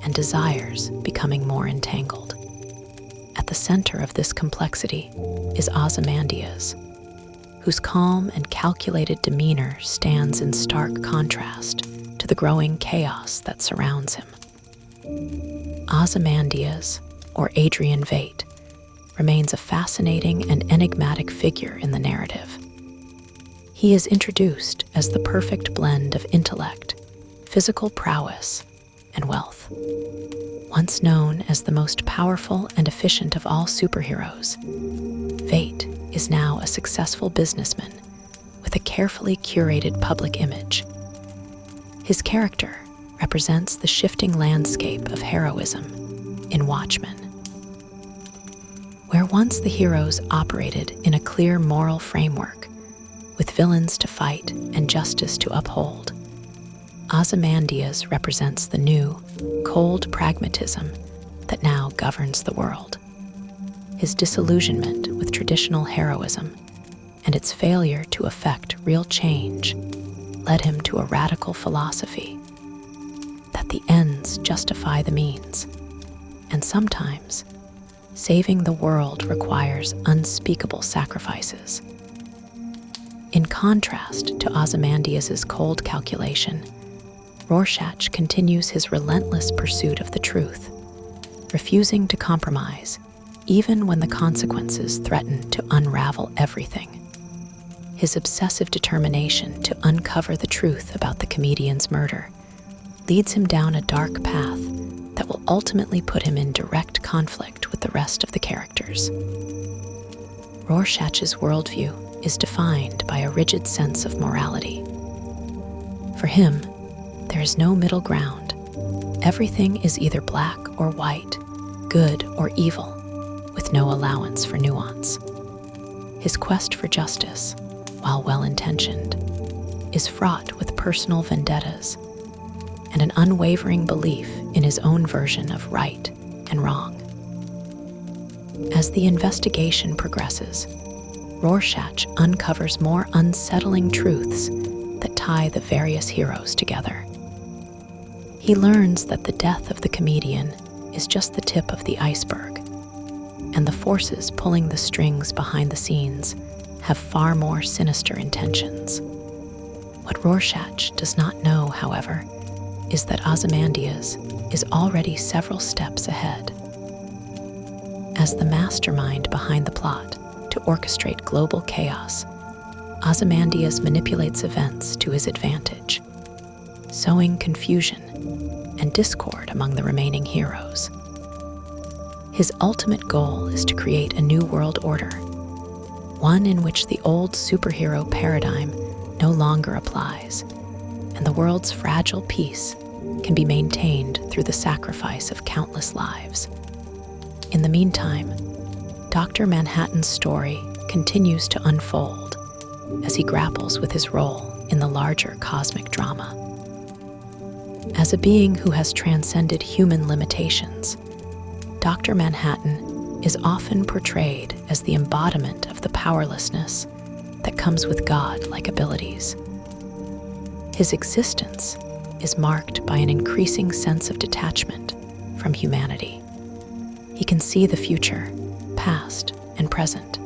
and desires becoming more entangled. At the center of this complexity is Ozymandias, whose calm and calculated demeanor stands in stark contrast to the growing chaos that surrounds him. Ozymandias, or Adrian Veidt, remains a fascinating and enigmatic figure in the narrative. He is introduced as the perfect blend of intellect, physical prowess, and wealth. Once known as the most powerful and efficient of all superheroes, Veidt is now a successful businessman with a carefully curated public image. His character represents the shifting landscape of heroism in Watchmen. Where once the heroes operated in a clear moral framework, with villains to fight and justice to uphold, Ozymandias represents the new, cold pragmatism that now governs the world. His disillusionment with traditional heroism and its failure to effect real change led him to a radical philosophy that the ends justify the means, and sometimes saving the world requires unspeakable sacrifices. In contrast to Ozymandias' cold calculation, Rorschach continues his relentless pursuit of the truth, refusing to compromise even when the consequences threaten to unravel everything. His obsessive determination to uncover the truth about the comedian's murder leads him down a dark path that will ultimately put him in direct conflict with the rest of the characters. Rorschach's worldview is defined by a rigid sense of morality. For him, there is no middle ground. Everything is either black or white, good or evil, with no allowance for nuance. His quest for justice, while well-intentioned, is fraught with personal vendettas and an unwavering belief in his own version of right and wrong. As the investigation progresses, Rorschach uncovers more unsettling truths that tie the various heroes together. He learns that the death of the comedian is just the tip of the iceberg, and the forces pulling the strings behind the scenes have far more sinister intentions. What Rorschach does not know, however, is that Ozymandias is already several steps ahead. As the mastermind behind the plot to orchestrate global chaos, Ozymandias manipulates events to his advantage, sowing confusion and discord among the remaining heroes. His ultimate goal is to create a new world order, one in which the old superhero paradigm no longer applies, and the world's fragile peace can be maintained through the sacrifice of countless lives. In the meantime, Dr. Manhattan's story continues to unfold as he grapples with his role in the larger cosmic drama. As a being who has transcended human limitations, Dr. Manhattan is often portrayed as the embodiment of the powerlessness that comes with God-like abilities. His existence is marked by an increasing sense of detachment from humanity. He can see the future, past, and present.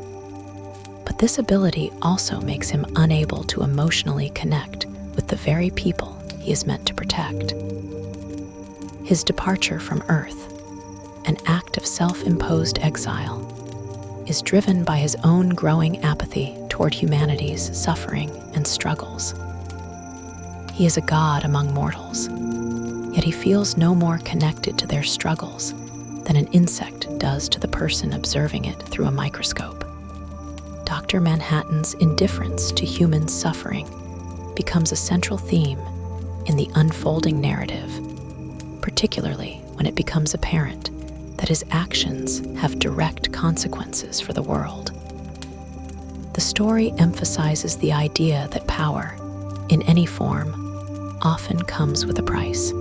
But this ability also makes him unable to emotionally connect with the very people he is meant to protect. His departure from Earth, an act of self-imposed exile, is driven by his own growing apathy toward humanity's suffering and struggles. He is a god among mortals, yet he feels no more connected to their struggles than an insect does to the person observing it through a microscope. Dr. Manhattan's indifference to human suffering becomes a central theme in the unfolding narrative, particularly when it becomes apparent that his actions have direct consequences for the world. The story emphasizes the idea that power, in any form, often comes with a price.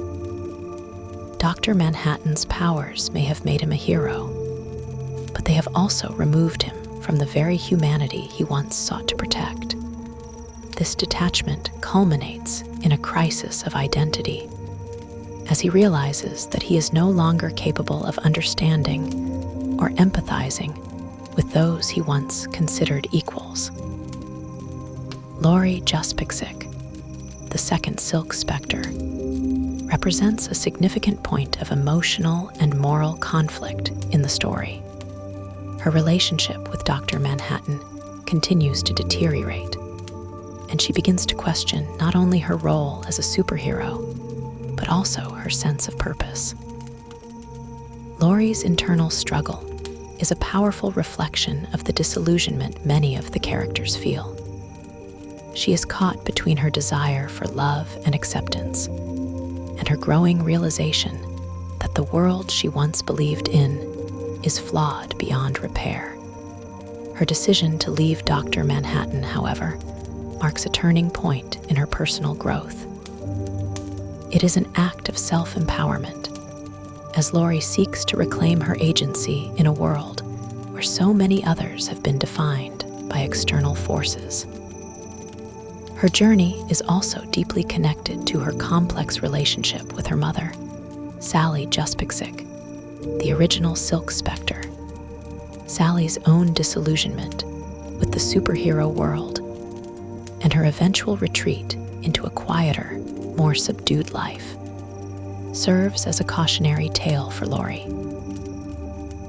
Dr. Manhattan's powers may have made him a hero, but they have also removed him from the very humanity he once sought to protect. This detachment culminates in a crisis of identity, as he realizes that he is no longer capable of understanding or empathizing with those he once considered equals. Laurie Juspixik, the second Silk Spectre, represents a significant point of emotional and moral conflict in the story. Her relationship with Dr. Manhattan continues to deteriorate, and she begins to question not only her role as a superhero, but also her sense of purpose. Laurie's internal struggle is a powerful reflection of the disillusionment many of the characters feel. She is caught between her desire for love and acceptance, and her growing realization that the world she once believed in is flawed beyond repair. Her decision to leave Dr. Manhattan, however, marks a turning point in her personal growth. It is an act of self-empowerment, as Laurie seeks to reclaim her agency in a world where so many others have been defined by external forces. Her journey is also deeply connected to her complex relationship with her mother, Sally Juspixik, the original Silk Spectre. Sally's own disillusionment with the superhero world and her eventual retreat into a quieter, more subdued life serves as a cautionary tale for Laurie.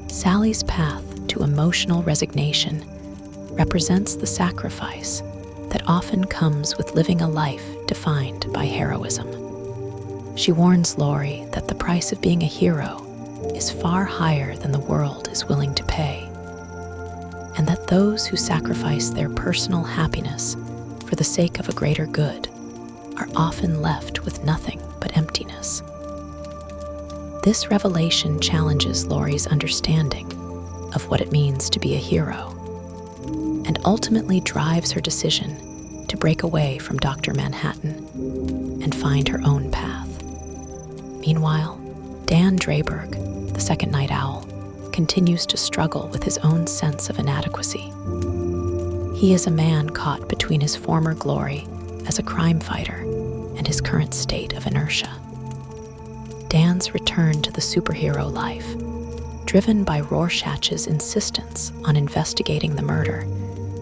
Sally's path to emotional resignation represents the sacrifice that often comes with living a life defined by heroism. She warns Laurie that the price of being a hero is far higher than the world is willing to pay, and that those who sacrifice their personal happiness for the sake of a greater good are often left with nothing but emptiness. This revelation challenges Laurie's understanding of what it means to be a hero, and ultimately drives her decision to break away from Dr. Manhattan and find her own path. Meanwhile, Dan Drayberg, the second Night Owl, continues to struggle with his own sense of inadequacy. He is a man caught between his former glory as a crime fighter and his current state of inertia. Dan's return to the superhero life, driven by Rorschach's insistence on investigating the murder,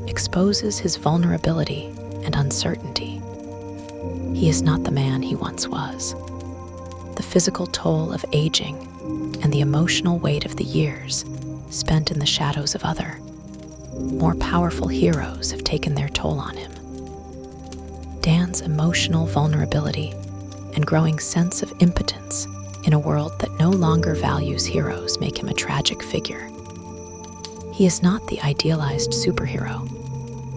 exposes his vulnerability and uncertainty. He is not the man he once was. The physical toll of aging and the emotional weight of the years spent in the shadows of other, more powerful heroes have taken their toll on him. Dan's emotional vulnerability and growing sense of impotence in a world that no longer values heroes make him a tragic figure. He is not the idealized superhero,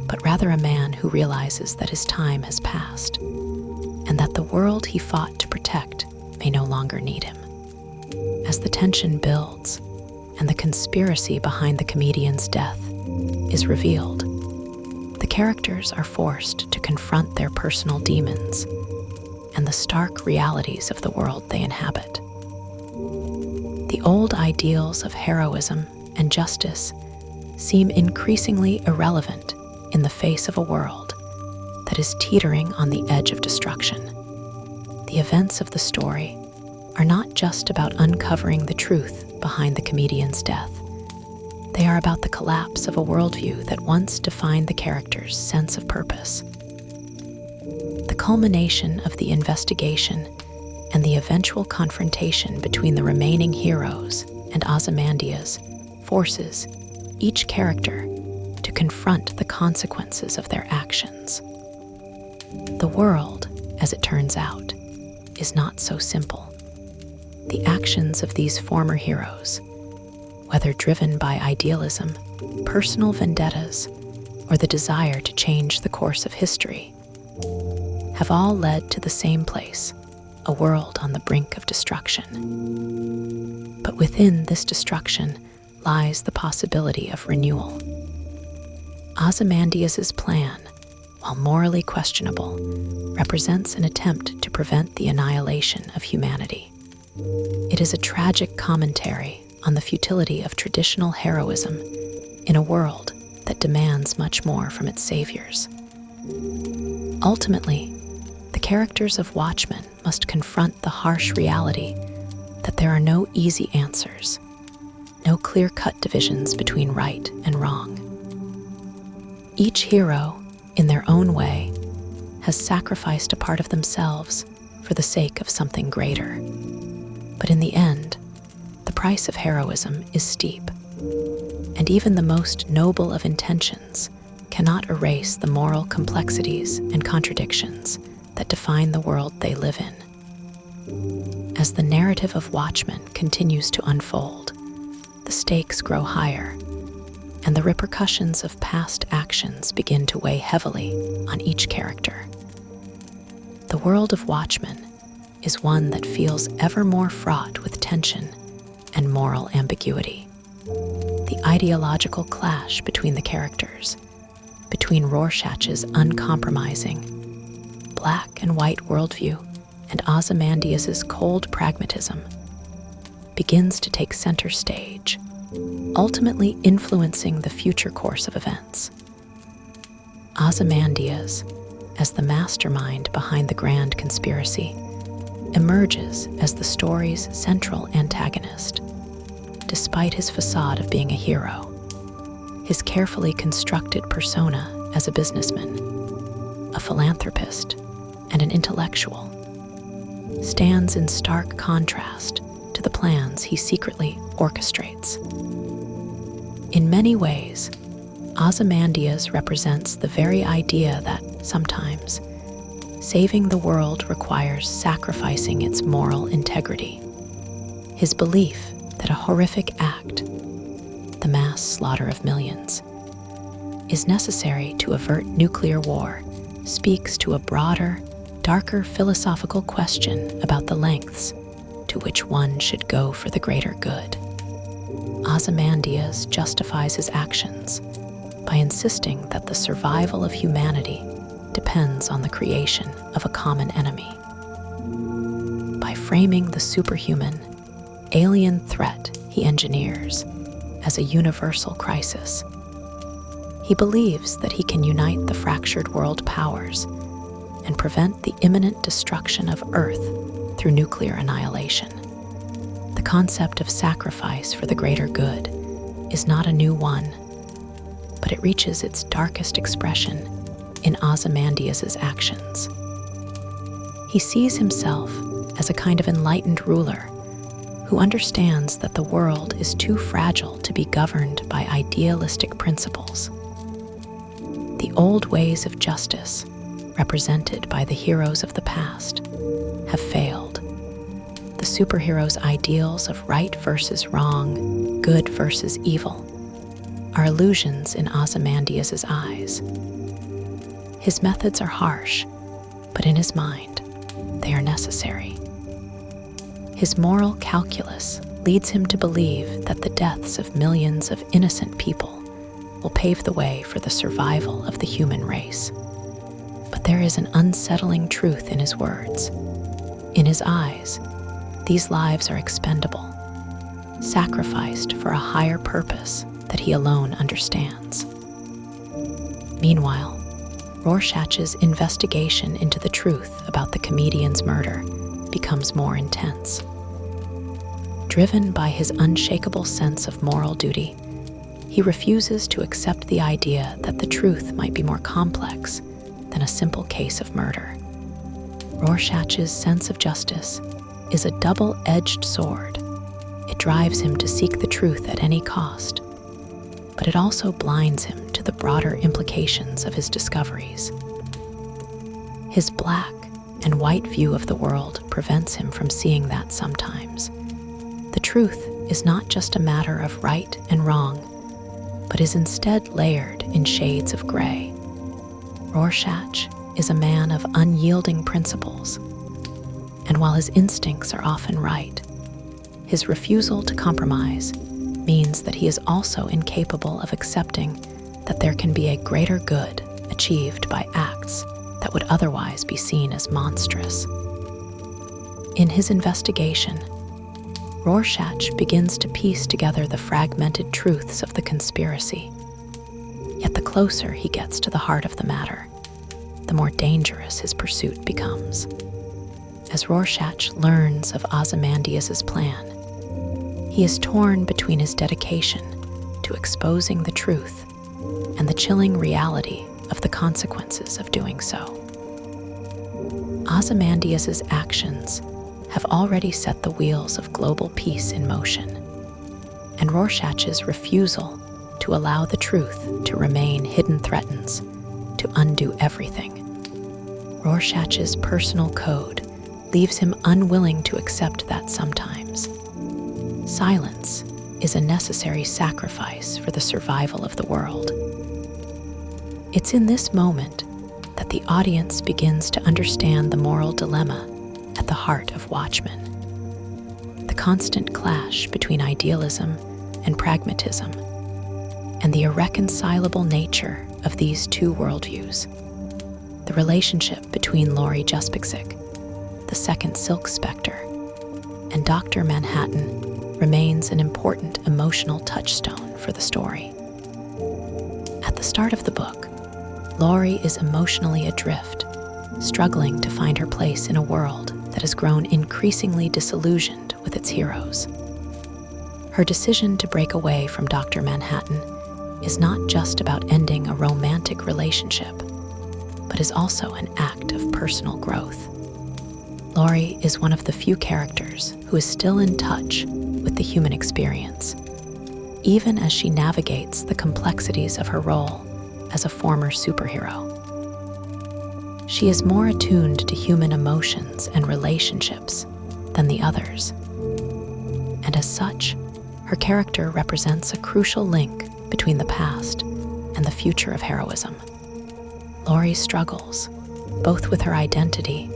but rather a man who realizes that his time has passed, and that the world he fought to protect may no longer need him. As the tension builds, and the conspiracy behind the comedian's death is revealed, the characters are forced to confront their personal demons and the stark realities of the world they inhabit. The old ideals of heroism and justice seem increasingly irrelevant in the face of a world that is teetering on the edge of destruction. The events of the story are not just about uncovering the truth behind the comedian's death. They are about the collapse of a worldview that once defined the character's sense of purpose. The culmination of the investigation and the eventual confrontation between the remaining heroes and Ozymandias forces each character to confront the consequences of their actions. The world, as it turns out, is not so simple. The actions of these former heroes, whether driven by idealism, personal vendettas, or the desire to change the course of history, have all led to the same place, a world on the brink of destruction. But within this destruction lies the possibility of renewal. Ozymandias' plan, while morally questionable, represents an attempt to prevent the annihilation of humanity. It is a tragic commentary on the futility of traditional heroism in a world that demands much more from its saviors. Ultimately, the characters of Watchmen must confront the harsh reality that there are no easy answers, no clear-cut divisions between right and wrong. Each hero, in their own way, has sacrificed a part of themselves for the sake of something greater. But in the end, the price of heroism is steep, and even the most noble of intentions cannot erase the moral complexities and contradictions that define the world they live in. As the narrative of Watchmen continues to unfold, the stakes grow higher, and the repercussions of past actions begin to weigh heavily on each character. The world of Watchmen is one that feels ever more fraught with tension and moral ambiguity. The ideological clash between the characters, between Rorschach's uncompromising, black and white worldview and Ozymandias' cold pragmatism, begins to take center stage, ultimately influencing the future course of events. Ozymandias, as the mastermind behind the grand conspiracy, emerges as the story's central antagonist. Despite his facade of being a hero, his carefully constructed persona as a businessman, a philanthropist, and an intellectual stands in stark contrast to the plans he secretly orchestrates. In many ways, Ozymandias represents the very idea that sometimes saving the world requires sacrificing its moral integrity. His belief that a horrific act, the mass slaughter of millions, is necessary to avert nuclear war speaks to a broader, darker philosophical question about the lengths to which one should go for the greater good. Ozymandias justifies his actions by insisting that the survival of humanity depends on the creation of a common enemy. By framing the superhuman, alien threat he engineers as a universal crisis, he believes that he can unite the fractured world powers and prevent the imminent destruction of Earth through nuclear annihilation. The concept of sacrifice for the greater good is not a new one, but it reaches its darkest expression in Ozymandias' actions. He sees himself as a kind of enlightened ruler who understands that the world is too fragile to be governed by idealistic principles. The old ways of justice, represented by the heroes of the past, have failed. The superheroes' ideals of right versus wrong, good versus evil, are illusions in Ozymandias' eyes. His methods are harsh, but in his mind, they are necessary. His moral calculus leads him to believe that the deaths of millions of innocent people will pave the way for the survival of the human race. But there is an unsettling truth in his words. In his eyes, these lives are expendable, sacrificed for a higher purpose that he alone understands. Meanwhile, Rorschach's investigation into the truth about the comedian's murder becomes more intense. Driven by his unshakable sense of moral duty, he refuses to accept the idea that the truth might be more complex than a simple case of murder. Rorschach's sense of justice is a double-edged sword. It drives him to seek the truth at any cost, but it also blinds him to the broader implications of his discoveries. His black and white view of the world prevents him from seeing that sometimes the truth is not just a matter of right and wrong, but is instead layered in shades of gray. Rorschach is a man of unyielding principles, and while his instincts are often right, his refusal to compromise means that he is also incapable of accepting that there can be a greater good achieved by acts that would otherwise be seen as monstrous. In his investigation, Rorschach begins to piece together the fragmented truths of the conspiracy. Yet the closer he gets to the heart of the matter, the more dangerous his pursuit becomes. As Rorschach learns of Ozymandias' plan, he is torn between his dedication to exposing the truth and the chilling reality of the consequences of doing so. Ozymandias' actions have already set the wheels of global peace in motion, and Rorschach's refusal to allow the truth to remain hidden threatens to undo everything. Rorschach's personal code leaves him unwilling to accept that sometimes silence is a necessary sacrifice for the survival of the world. It's in this moment that the audience begins to understand the moral dilemma at the heart of Watchmen. The constant clash between idealism and pragmatism, and the irreconcilable nature of these two worldviews. The relationship between Laurie Juspixik, the second Silk Spectre, and Dr. Manhattan remains an important emotional touchstone for the story. At the start of the book, Laurie is emotionally adrift, struggling to find her place in a world that has grown increasingly disillusioned with its heroes. Her decision to break away from Dr. Manhattan is not just about ending a romantic relationship, but is also an act of personal growth. Laurie is one of the few characters who is still in touch with the human experience, even as she navigates the complexities of her role as a former superhero. She is more attuned to human emotions and relationships than the others, and as such, her character represents a crucial link between the past and the future of heroism. Laurie's struggles, both with her identity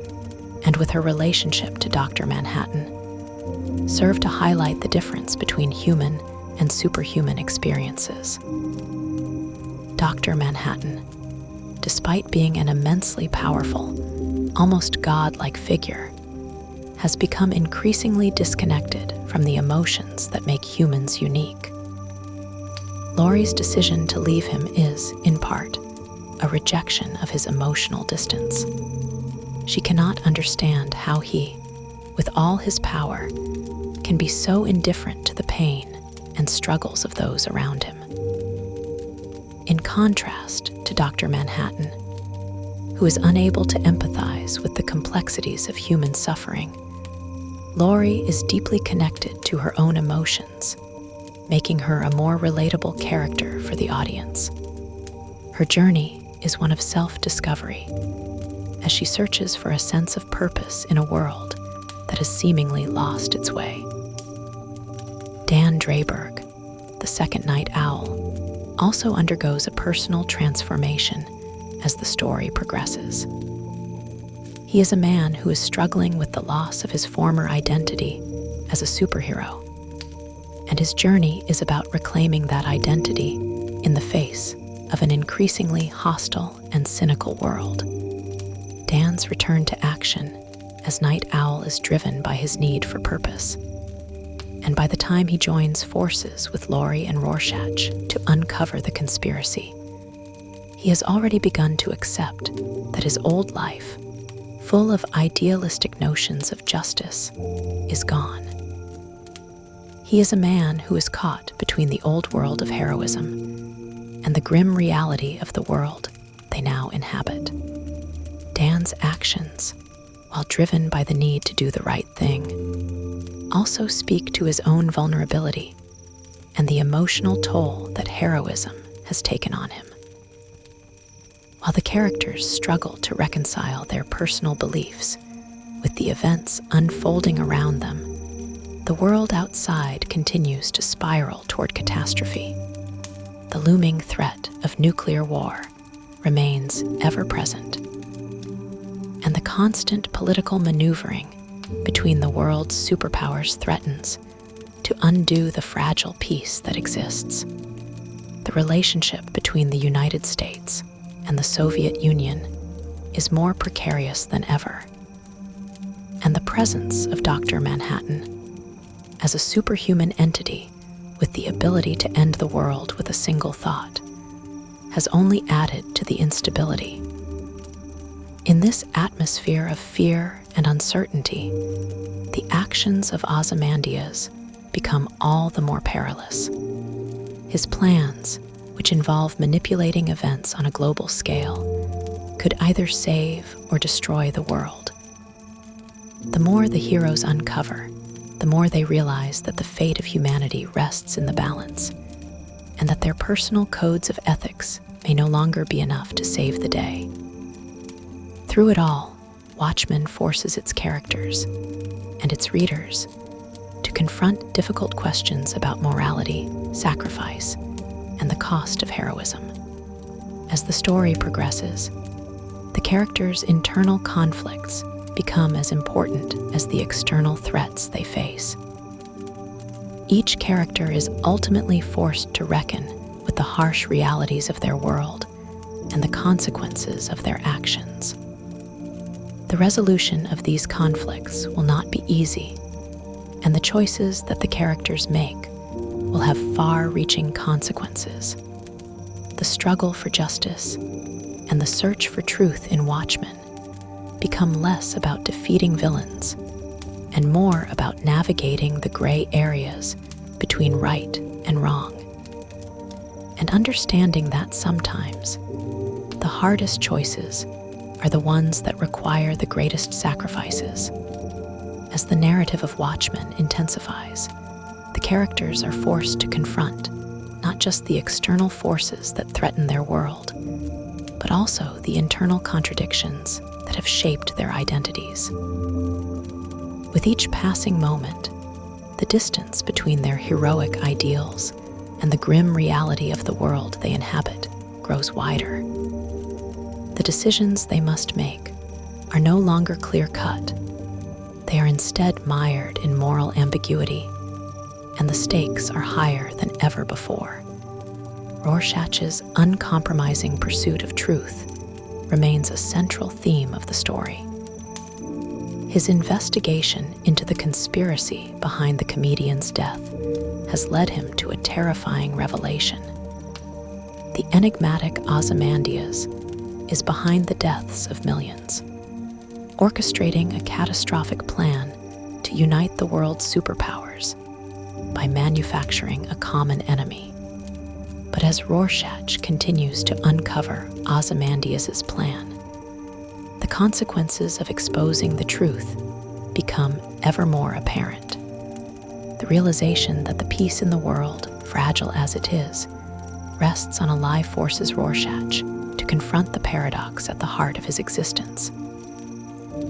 and with her relationship to Dr. Manhattan, serve to highlight the difference between human and superhuman experiences. Dr. Manhattan, despite being an immensely powerful, almost godlike figure, has become increasingly disconnected from the emotions that make humans unique. Laurie's decision to leave him is, in part, a rejection of his emotional distance. She cannot understand how he, with all his power, can be so indifferent to the pain and struggles of those around him. In contrast to Dr. Manhattan, who is unable to empathize with the complexities of human suffering, Laurie is deeply connected to her own emotions, making her a more relatable character for the audience. Her journey is one of self-discovery, as she searches for a sense of purpose in a world that has seemingly lost its way. Dan Drayberg, the second night owl, also undergoes a personal transformation as the story progresses. He is a man who is struggling with the loss of his former identity as a superhero, and his journey is about reclaiming that identity in the face of an increasingly hostile and cynical world. Dan's return to action as Night Owl is driven by his need for purpose, and by the time he joins forces with Laurie and Rorschach to uncover the conspiracy, he has already begun to accept that his old life, full of idealistic notions of justice, is gone. He is a man who is caught between the old world of heroism and the grim reality of the world they now inhabit. Dan's actions, while driven by the need to do the right thing, also speak to his own vulnerability and the emotional toll that heroism has taken on him. While the characters struggle to reconcile their personal beliefs with the events unfolding around them, the world outside continues to spiral toward catastrophe. The looming threat of nuclear war remains ever present, and the constant political maneuvering between the world's superpowers threatens to undo the fragile peace that exists. The relationship between the United States and the Soviet Union is more precarious than ever, and the presence of Dr. Manhattan as a superhuman entity with the ability to end the world with a single thought has only added to the instability. In this atmosphere of fear and uncertainty, the actions of Ozymandias become all the more perilous. His plans, which involve manipulating events on a global scale, could either save or destroy the world. The more the heroes uncover, the more they realize that the fate of humanity rests in the balance, and that their personal codes of ethics may no longer be enough to save the day. Through it all, Watchmen forces its characters and its readers to confront difficult questions about morality, sacrifice, and the cost of heroism. As the story progresses, the characters' internal conflicts become as important as the external threats they face. Each character is ultimately forced to reckon with the harsh realities of their world and the consequences of their actions. The resolution of these conflicts will not be easy, and the choices that the characters make will have far-reaching consequences. The struggle for justice and the search for truth in Watchmen become less about defeating villains and more about navigating the gray areas between right and wrong, and understanding that sometimes the hardest choices are the ones that require the greatest sacrifices. As the narrative of Watchmen intensifies, the characters are forced to confront not just the external forces that threaten their world, but also the internal contradictions that have shaped their identities. With each passing moment, the distance between their heroic ideals and the grim reality of the world they inhabit grows wider. The decisions they must make are no longer clear-cut. They are instead mired in moral ambiguity, and the stakes are higher than ever before. Rorschach's uncompromising pursuit of truth remains a central theme of the story. His investigation into the conspiracy behind the comedian's death has led him to a terrifying revelation. The enigmatic Ozymandias is behind the deaths of millions, orchestrating a catastrophic plan to unite the world's superpowers by manufacturing a common enemy. But as Rorschach continues to uncover Ozymandias' plan, the consequences of exposing the truth become ever more apparent. The realization that the peace in the world, fragile as it is, rests on a lie forces Rorschach to confront the paradox at the heart of his existence.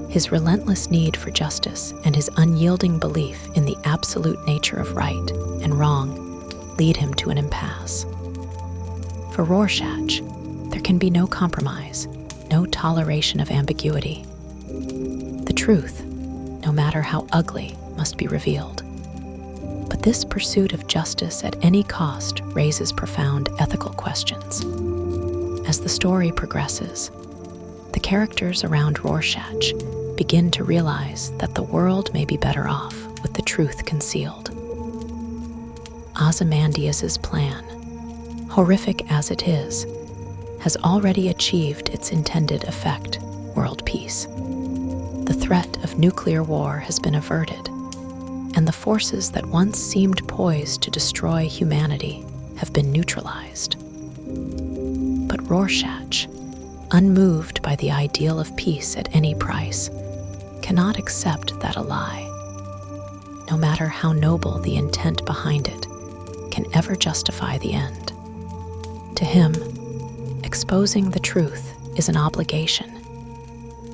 His relentless need for justice and his unyielding belief in the absolute nature of right and wrong lead him to an impasse. For Rorschach, there can be no compromise, no toleration of ambiguity. The truth, no matter how ugly, must be revealed. But this pursuit of justice at any cost raises profound ethical questions. As the story progresses, the characters around Rorschach begin to realize that the world may be better off with the truth concealed. Ozymandias' plan, horrific as it is, has already achieved its intended effect, world peace. The threat of nuclear war has been averted, and the forces that once seemed poised to destroy humanity have been neutralized. But Rorschach, unmoved by the ideal of peace at any price, cannot accept that a lie. No matter how noble the intent behind it, can ever justify the end. To him, exposing the truth is an obligation,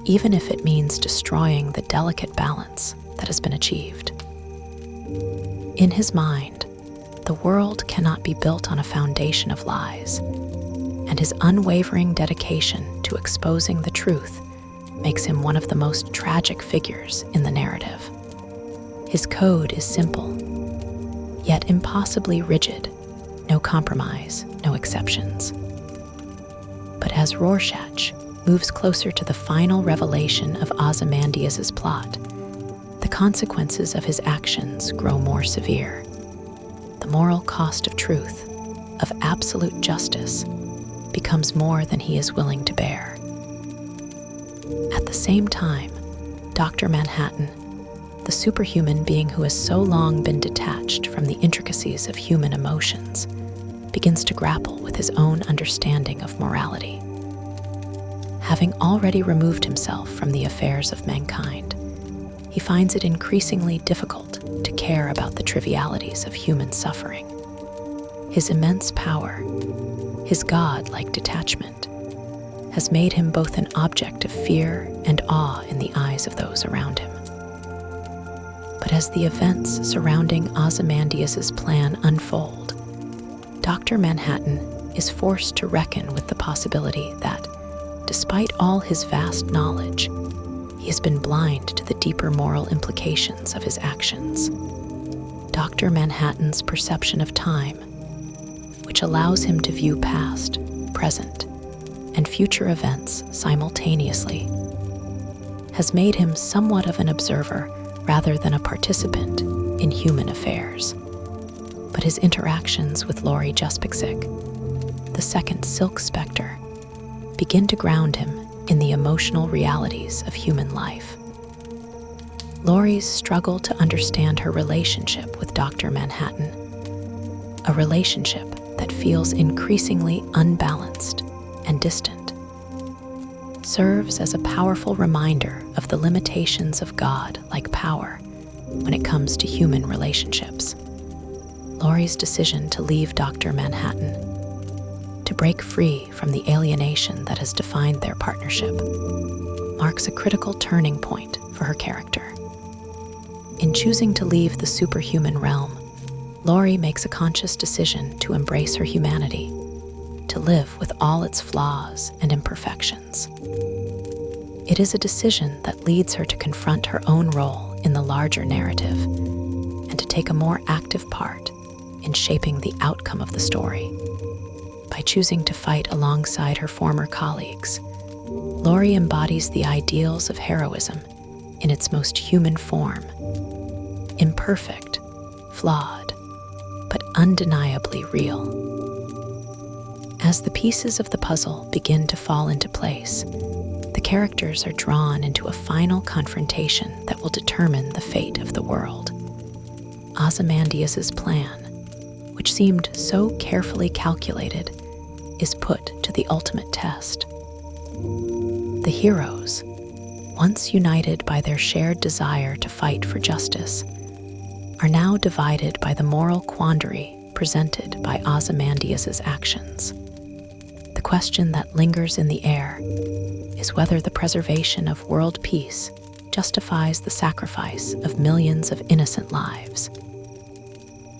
even if it means destroying the delicate balance that has been achieved. In his mind, the world cannot be built on a foundation of lies, and his unwavering dedication to exposing the truth makes him one of the most tragic figures in the narrative. His code is simple, yet impossibly rigid, no compromise, no exceptions. But as Rorschach moves closer to the final revelation of Ozymandias' plot, the consequences of his actions grow more severe. The moral cost of truth, of absolute justice, becomes more than he is willing to bear. At the same time, Dr. Manhattan, the superhuman being who has so long been detached from the intricacies of human emotions, begins to grapple with his own understanding of morality. Having already removed himself from the affairs of mankind, he finds it increasingly difficult to care about the trivialities of human suffering. His immense power, his god-like detachment, has made him both an object of fear and awe in the eyes of those around him. But as the events surrounding Ozymandias' plan unfold, Dr. Manhattan is forced to reckon with the possibility that, despite all his vast knowledge, he has been blind to the deeper moral implications of his actions. Dr. Manhattan's perception of time, which allows him to view past, present, and future events simultaneously, has made him somewhat of an observer rather than a participant in human affairs. But his interactions with Laurie Juspixik, the second Silk Spectre, begin to ground him in the emotional realities of human life. Laurie's struggle to understand her relationship with Dr. Manhattan, a relationship that feels increasingly unbalanced and distant, serves as a powerful reminder of the limitations of God-like power when it comes to human relationships. Laurie's decision to leave Dr. Manhattan, to break free from the alienation that has defined their partnership, marks a critical turning point for her character. In choosing to leave the superhuman realm, Laurie makes a conscious decision to embrace her humanity, to live with all its flaws and imperfections. It is a decision that leads her to confront her own role in the larger narrative and to take a more active part in shaping the outcome of the story. By choosing to fight alongside her former colleagues, Laurie embodies the ideals of heroism in its most human form, imperfect, flawed, but undeniably real. As the pieces of the puzzle begin to fall into place, the characters are drawn into a final confrontation that will determine the fate of the world. Ozymandias' plan, which seemed so carefully calculated, is put to the ultimate test. The heroes, once united by their shared desire to fight for justice, are now divided by the moral quandary presented by Ozymandias' actions. The question that lingers in the air is whether the preservation of world peace justifies the sacrifice of millions of innocent lives.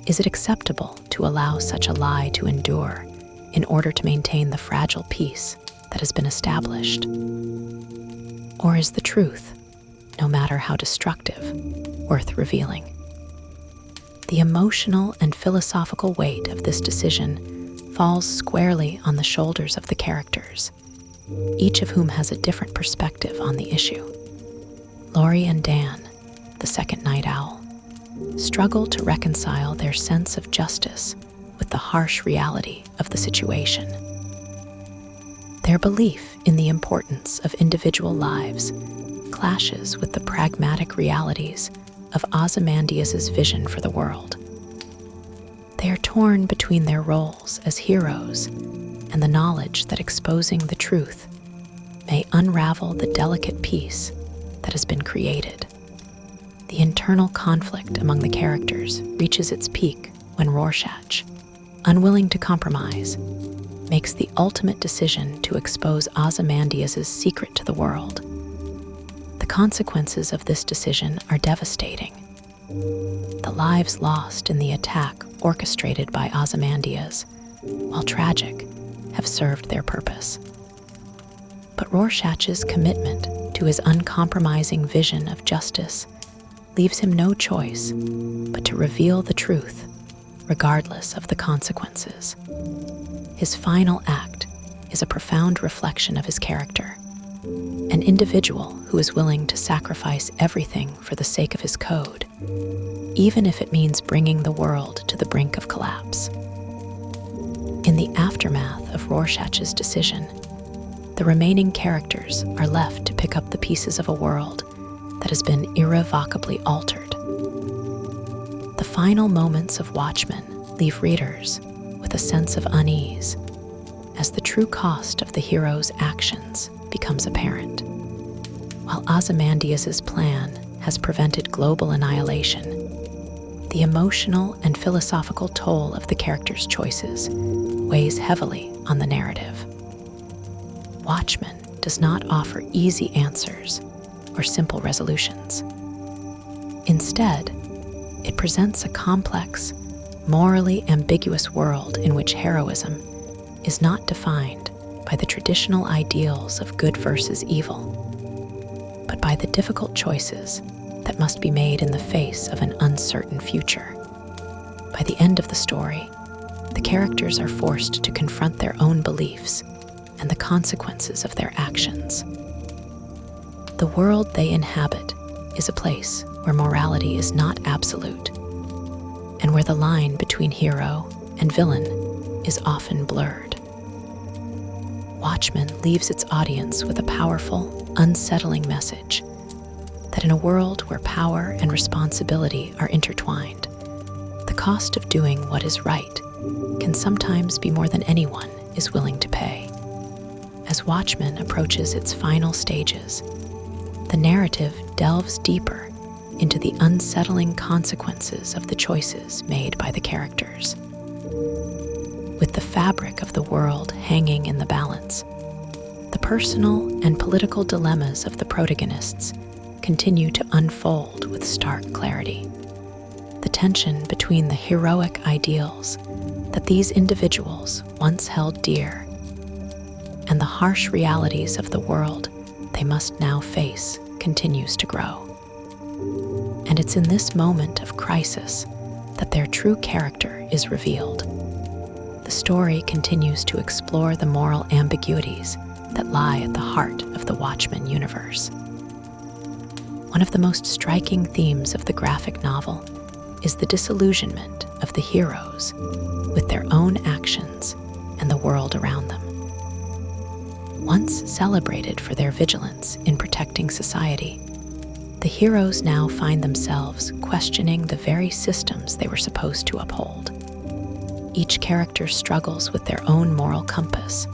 Is it acceptable to allow such a lie to endure in order to maintain the fragile peace that has been established? Or is the truth, no matter how destructive, worth revealing? The emotional and philosophical weight of this decision falls squarely on the shoulders of the characters, each of whom has a different perspective on the issue. Laurie and Dan, the second night owl, struggle to reconcile their sense of justice with the harsh reality of the situation. Their belief in the importance of individual lives clashes with the pragmatic realities of Ozymandias' vision for the world. They are torn between their roles as heroes and the knowledge that exposing the truth may unravel the delicate peace that has been created. The internal conflict among the characters reaches its peak when Rorschach, unwilling to compromise, makes the ultimate decision to expose Ozymandias' secret to the world. The consequences of this decision are devastating. The lives lost in the attack orchestrated by Ozymandias, while tragic, have served their purpose. But Rorschach's commitment to his uncompromising vision of justice leaves him no choice but to reveal the truth, regardless of the consequences. His final act is a profound reflection of his character, an individual who is willing to sacrifice everything for the sake of his code, even if it means bringing the world to the brink of collapse. In the aftermath of Rorschach's decision, the remaining characters are left to pick up the pieces of a world that has been irrevocably altered. The final moments of Watchmen leave readers with a sense of unease as the true cost of the hero's actions becomes apparent. While Ozymandias' plan has prevented global annihilation, the emotional and philosophical toll of the characters' choices weighs heavily on the narrative. Watchmen does not offer easy answers or simple resolutions. Instead, it presents a complex, morally ambiguous world in which heroism is not defined by the traditional ideals of good versus evil, but by the difficult choices that must be made in the face of an uncertain future. By the end of the story, the characters are forced to confront their own beliefs and the consequences of their actions. The world they inhabit is a place where morality is not absolute, and where the line between hero and villain is often blurred. Watchmen leaves its audience with a powerful, unsettling message that in a world where power and responsibility are intertwined, the cost of doing what is right can sometimes be more than anyone is willing to pay. As Watchmen approaches its final stages, the narrative delves deeper into the unsettling consequences of the choices made by the characters. With the fabric of the world hanging in the balance, the personal and political dilemmas of the protagonists continue to unfold with stark clarity. The tension between the heroic ideals that these individuals once held dear and the harsh realities of the world they must now face continues to grow. And it's in this moment of crisis that their true character is revealed. The story continues to explore the moral ambiguities that lie at the heart of the Watchmen universe. One of the most striking themes of the graphic novel is the disillusionment of the heroes with their own actions and the world around them. Once celebrated for their vigilance in protecting society, the heroes now find themselves questioning the very systems they were supposed to uphold. Each character struggles with their own moral compass,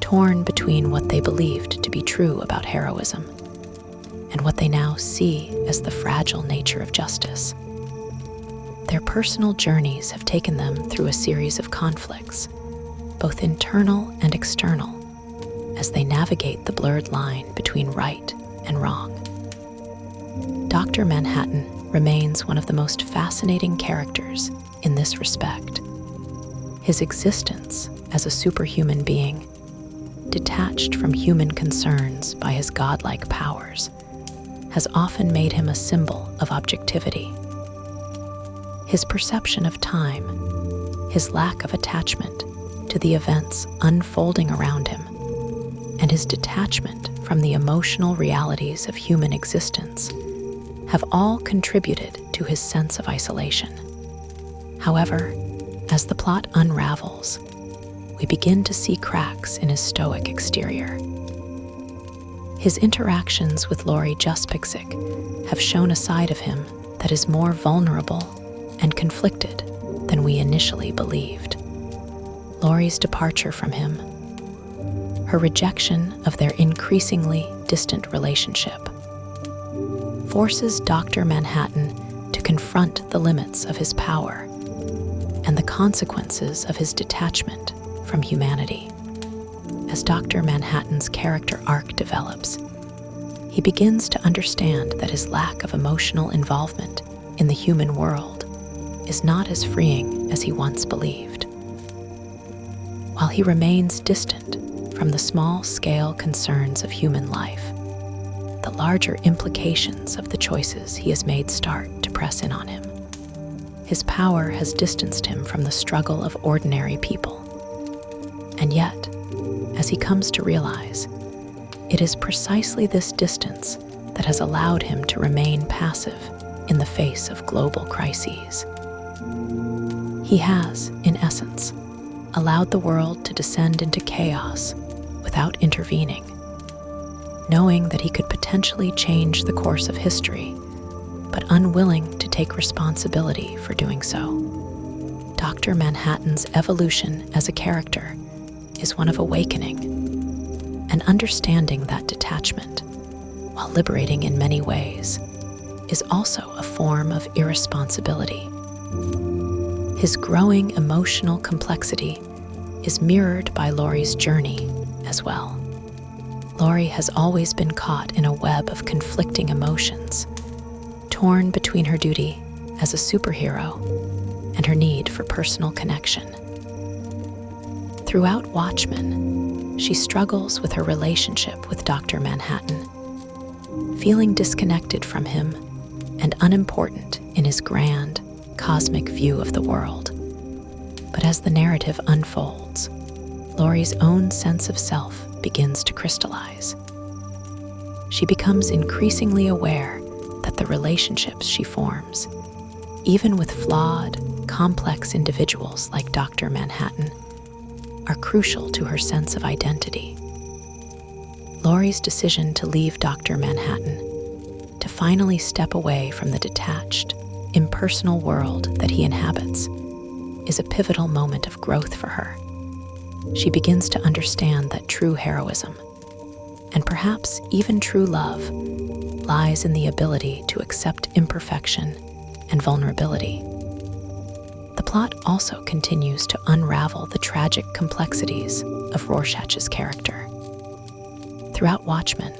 torn between what they believed to be true about heroism and what they now see as the fragile nature of justice. Their personal journeys have taken them through a series of conflicts, both internal and external, as they navigate the blurred line between right and wrong. Dr. Manhattan remains one of the most fascinating characters in this respect. His existence as a superhuman being, detached from human concerns by his godlike powers, has often made him a symbol of objectivity. His perception of time, his lack of attachment to the events unfolding around him, and his detachment from the emotional realities of human existence have all contributed to his sense of isolation. However, as the plot unravels, we begin to see cracks in his stoic exterior. His interactions with Laurie Juspixik have shown a side of him that is more vulnerable and conflicted than we initially believed. Laurie's departure from him, her rejection of their increasingly distant relationship, forces Dr. Manhattan to confront the limits of his power consequences of his detachment from humanity. As Dr. Manhattan's character arc develops, he begins to understand that his lack of emotional involvement in the human world is not as freeing as he once believed. While he remains distant from the small-scale concerns of human life, the larger implications of the choices he has made start to press in on him. His power has distanced him from the struggle of ordinary people. And yet, as he comes to realize, it is precisely this distance that has allowed him to remain passive in the face of global crises. He has, in essence, allowed the world to descend into chaos without intervening, knowing that he could potentially change the course of history, but unwilling to take responsibility for doing so. Dr. Manhattan's evolution as a character is one of awakening, and understanding that detachment, while liberating in many ways, is also a form of irresponsibility. His growing emotional complexity is mirrored by Laurie's journey as well. Laurie has always been caught in a web of conflicting emotions, torn between her duty as a superhero and her need for personal connection. Throughout Watchmen, she struggles with her relationship with Dr. Manhattan, feeling disconnected from him and unimportant in his grand, cosmic view of the world. But as the narrative unfolds, Laurie's own sense of self begins to crystallize. She becomes increasingly aware that the relationships she forms, even with flawed, complex individuals like Dr. Manhattan, are crucial to her sense of identity. Laurie's decision to leave Dr. Manhattan, to finally step away from the detached, impersonal world that he inhabits, is a pivotal moment of growth for her. She begins to understand that true heroism, and perhaps even true love, lies in the ability to accept imperfection and vulnerability. The plot also continues to unravel the tragic complexities of Rorschach's character. Throughout Watchmen,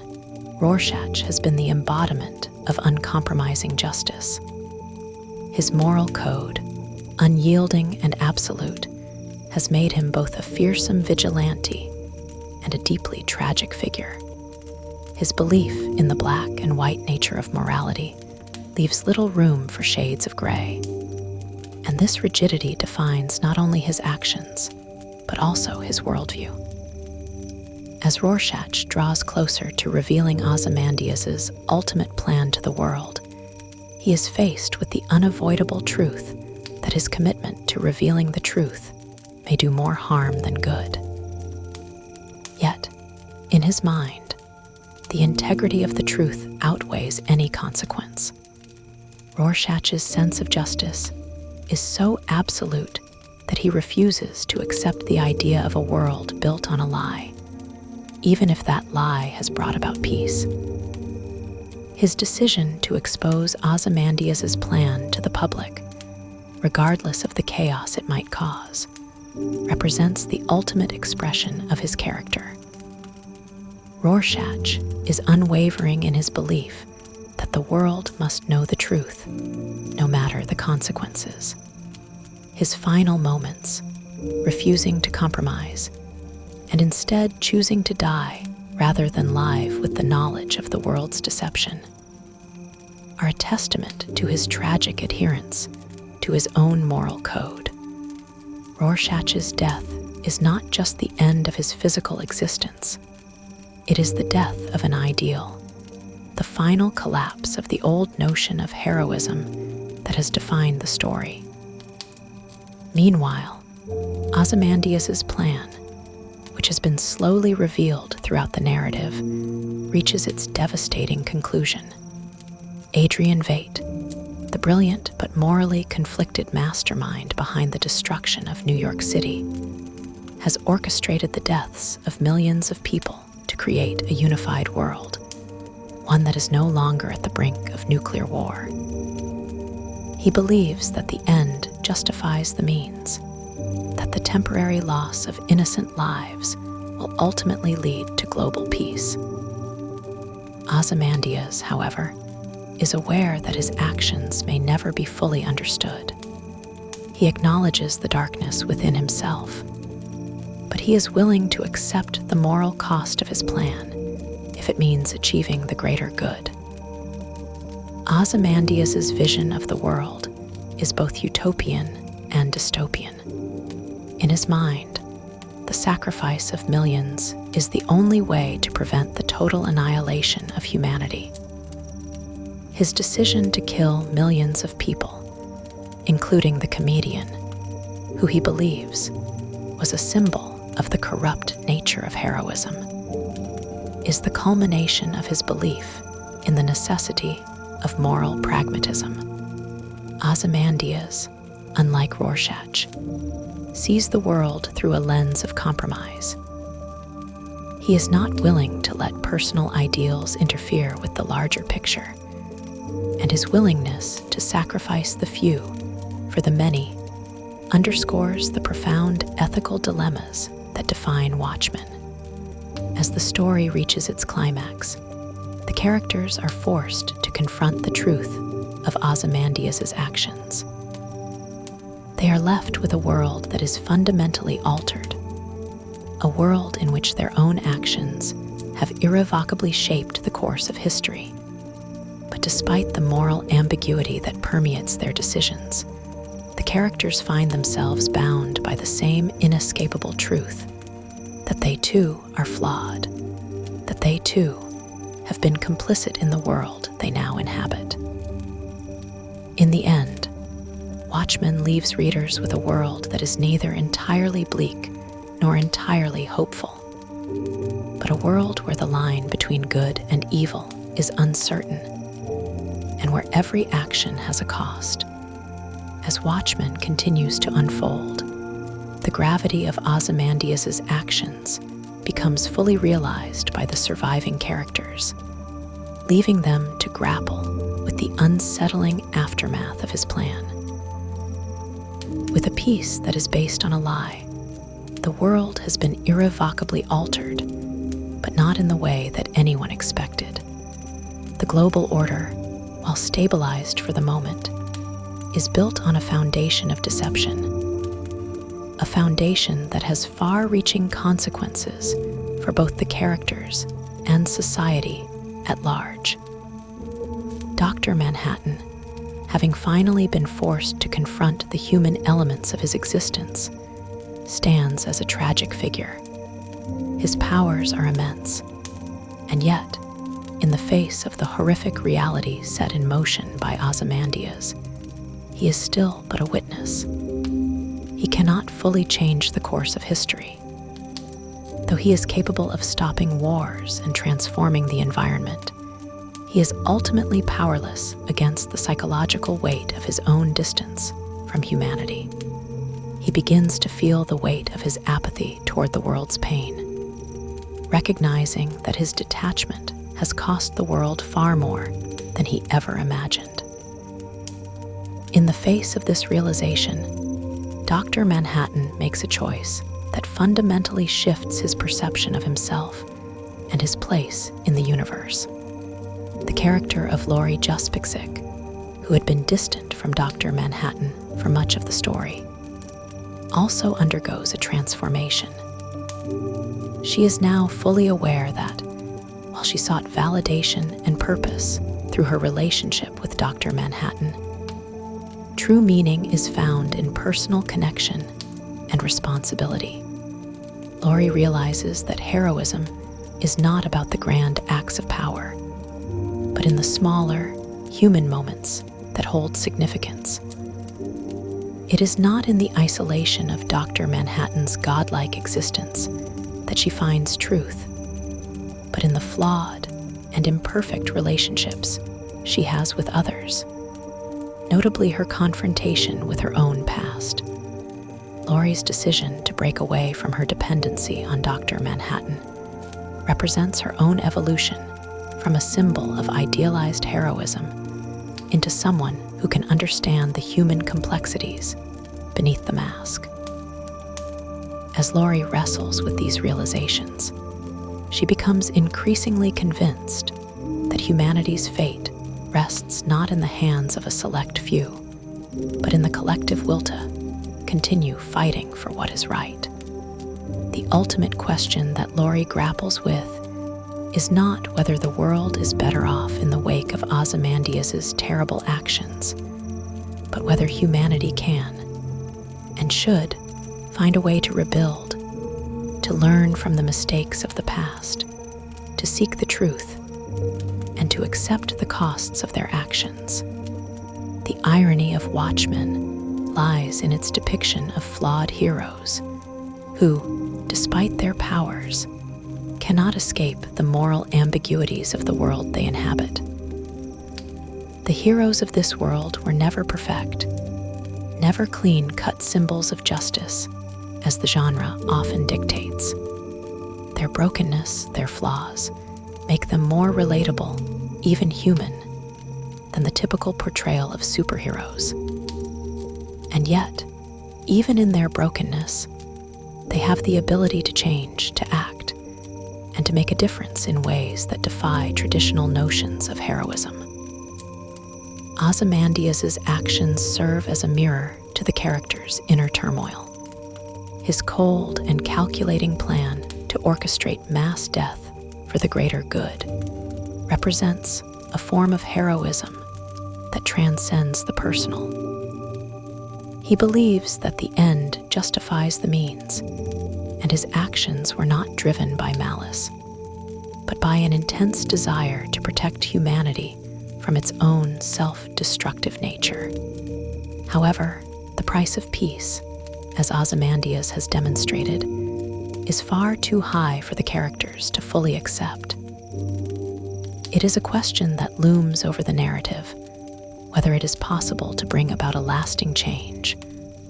Rorschach has been the embodiment of uncompromising justice. His moral code, unyielding and absolute, has made him both a fearsome vigilante and a deeply tragic figure. His belief in the black and white nature of morality leaves little room for shades of gray. And this rigidity defines not only his actions, but also his worldview. As Rorschach draws closer to revealing Ozymandias' ultimate plan to the world, he is faced with the unavoidable truth that his commitment to revealing the truth may do more harm than good. Yet, in his mind, the integrity of the truth outweighs any consequence. Rorschach's sense of justice is so absolute that he refuses to accept the idea of a world built on a lie, even if that lie has brought about peace. His decision to expose Ozymandias' plan to the public, regardless of the chaos it might cause, represents the ultimate expression of his character. Rorschach is unwavering in his belief that the world must know the truth, no matter the consequences. His final moments, refusing to compromise, and instead choosing to die rather than live with the knowledge of the world's deception, are a testament to his tragic adherence to his own moral code. Rorschach's death is not just the end of his physical existence. It is the death of an ideal, the final collapse of the old notion of heroism that has defined the story. Meanwhile, Ozymandias' plan, which has been slowly revealed throughout the narrative, reaches its devastating conclusion. Adrian Veidt, the brilliant but morally conflicted mastermind behind the destruction of New York City, has orchestrated the deaths of millions of people to create a unified world, one that is no longer at the brink of nuclear war. He believes that the end justifies the means, that the temporary loss of innocent lives will ultimately lead to global peace. Ozymandias, however, is aware that his actions may never be fully understood. He acknowledges the darkness within himself, but he is willing to accept the moral cost of his plan if it means achieving the greater good. Ozymandias' vision of the world is both utopian and dystopian. In his mind, the sacrifice of millions is the only way to prevent the total annihilation of humanity. His decision to kill millions of people, including the comedian, who he believes was a symbol of the corrupt nature of heroism, is the culmination of his belief in the necessity of moral pragmatism. Ozymandias, unlike Rorschach, sees the world through a lens of compromise. He is not willing to let personal ideals interfere with the larger picture, and his willingness to sacrifice the few for the many underscores the profound ethical dilemmas that define Watchmen. As the story reaches its climax, the characters are forced to confront the truth of Ozymandias' actions. They are left with a world that is fundamentally altered, a world in which their own actions have irrevocably shaped the course of history. But despite the moral ambiguity that permeates their decisions, the characters find themselves bound by the same inescapable truth, that they too are flawed, that they too have been complicit in the world they now inhabit. In the end, Watchmen leaves readers with a world that is neither entirely bleak nor entirely hopeful, but a world where the line between good and evil is uncertain, and where every action has a cost. As Watchmen continues to unfold, the gravity of Ozymandias' actions becomes fully realized by the surviving characters, leaving them to grapple with the unsettling aftermath of his plan. With a piece that is based on a lie, the world has been irrevocably altered, but not in the way that anyone expected. The global order, while stabilized for the moment, is built on a foundation of deception, a foundation that has far-reaching consequences for both the characters and society at large. Dr. Manhattan, having finally been forced to confront the human elements of his existence, stands as a tragic figure. His powers are immense, and yet, in the face of the horrific reality set in motion by Ozymandias, he is still but a witness. He cannot fully change the course of history. Though he is capable of stopping wars and transforming the environment, he is ultimately powerless against the psychological weight of his own distance from humanity. He begins to feel the weight of his apathy toward the world's pain, recognizing that his detachment has cost the world far more than he ever imagined. In the face of this realization, Dr. Manhattan makes a choice that fundamentally shifts his perception of himself and his place in the universe. The character of Laurie Juspiczik, who had been distant from Dr. Manhattan for much of the story, also undergoes a transformation. She is now fully aware that, while she sought validation and purpose through her relationship with Dr. Manhattan, true meaning is found in personal connection and responsibility. Laurie realizes that heroism is not about the grand acts of power, but in the smaller, human moments that hold significance. It is not in the isolation of Dr. Manhattan's godlike existence that she finds truth, but in the flawed and imperfect relationships she has with others, notably her confrontation with her own past. Laurie's decision to break away from her dependency on Dr. Manhattan represents her own evolution from a symbol of idealized heroism into someone who can understand the human complexities beneath the mask. As Laurie wrestles with these realizations, she becomes increasingly convinced that humanity's fate rests not in the hands of a select few, but in the collective will to continue fighting for what is right. The ultimate question that Laurie grapples with is not whether the world is better off in the wake of Ozymandias' terrible actions, but whether humanity can and should find a way to rebuild, to learn from the mistakes of the past, to seek the truth, and to accept the costs of their actions. The irony of Watchmen lies in its depiction of flawed heroes who, despite their powers, cannot escape the moral ambiguities of the world they inhabit. The heroes of this world were never perfect, never clean-cut symbols of justice, as the genre often dictates. Their brokenness, their flaws, make them more relatable, even human, than the typical portrayal of superheroes. And yet, even in their brokenness, they have the ability to change, to act, and to make a difference in ways that defy traditional notions of heroism. Ozymandias' actions serve as a mirror to the character's inner turmoil. His cold and calculating plan to orchestrate mass death for the greater good represents a form of heroism that transcends the personal. He believes that the end justifies the means, and his actions were not driven by malice, but by an intense desire to protect humanity from its own self-destructive nature. However, the price of peace, as Ozymandias has demonstrated, is far too high for the characters to fully accept. It is a question that looms over the narrative, whether it is possible to bring about a lasting change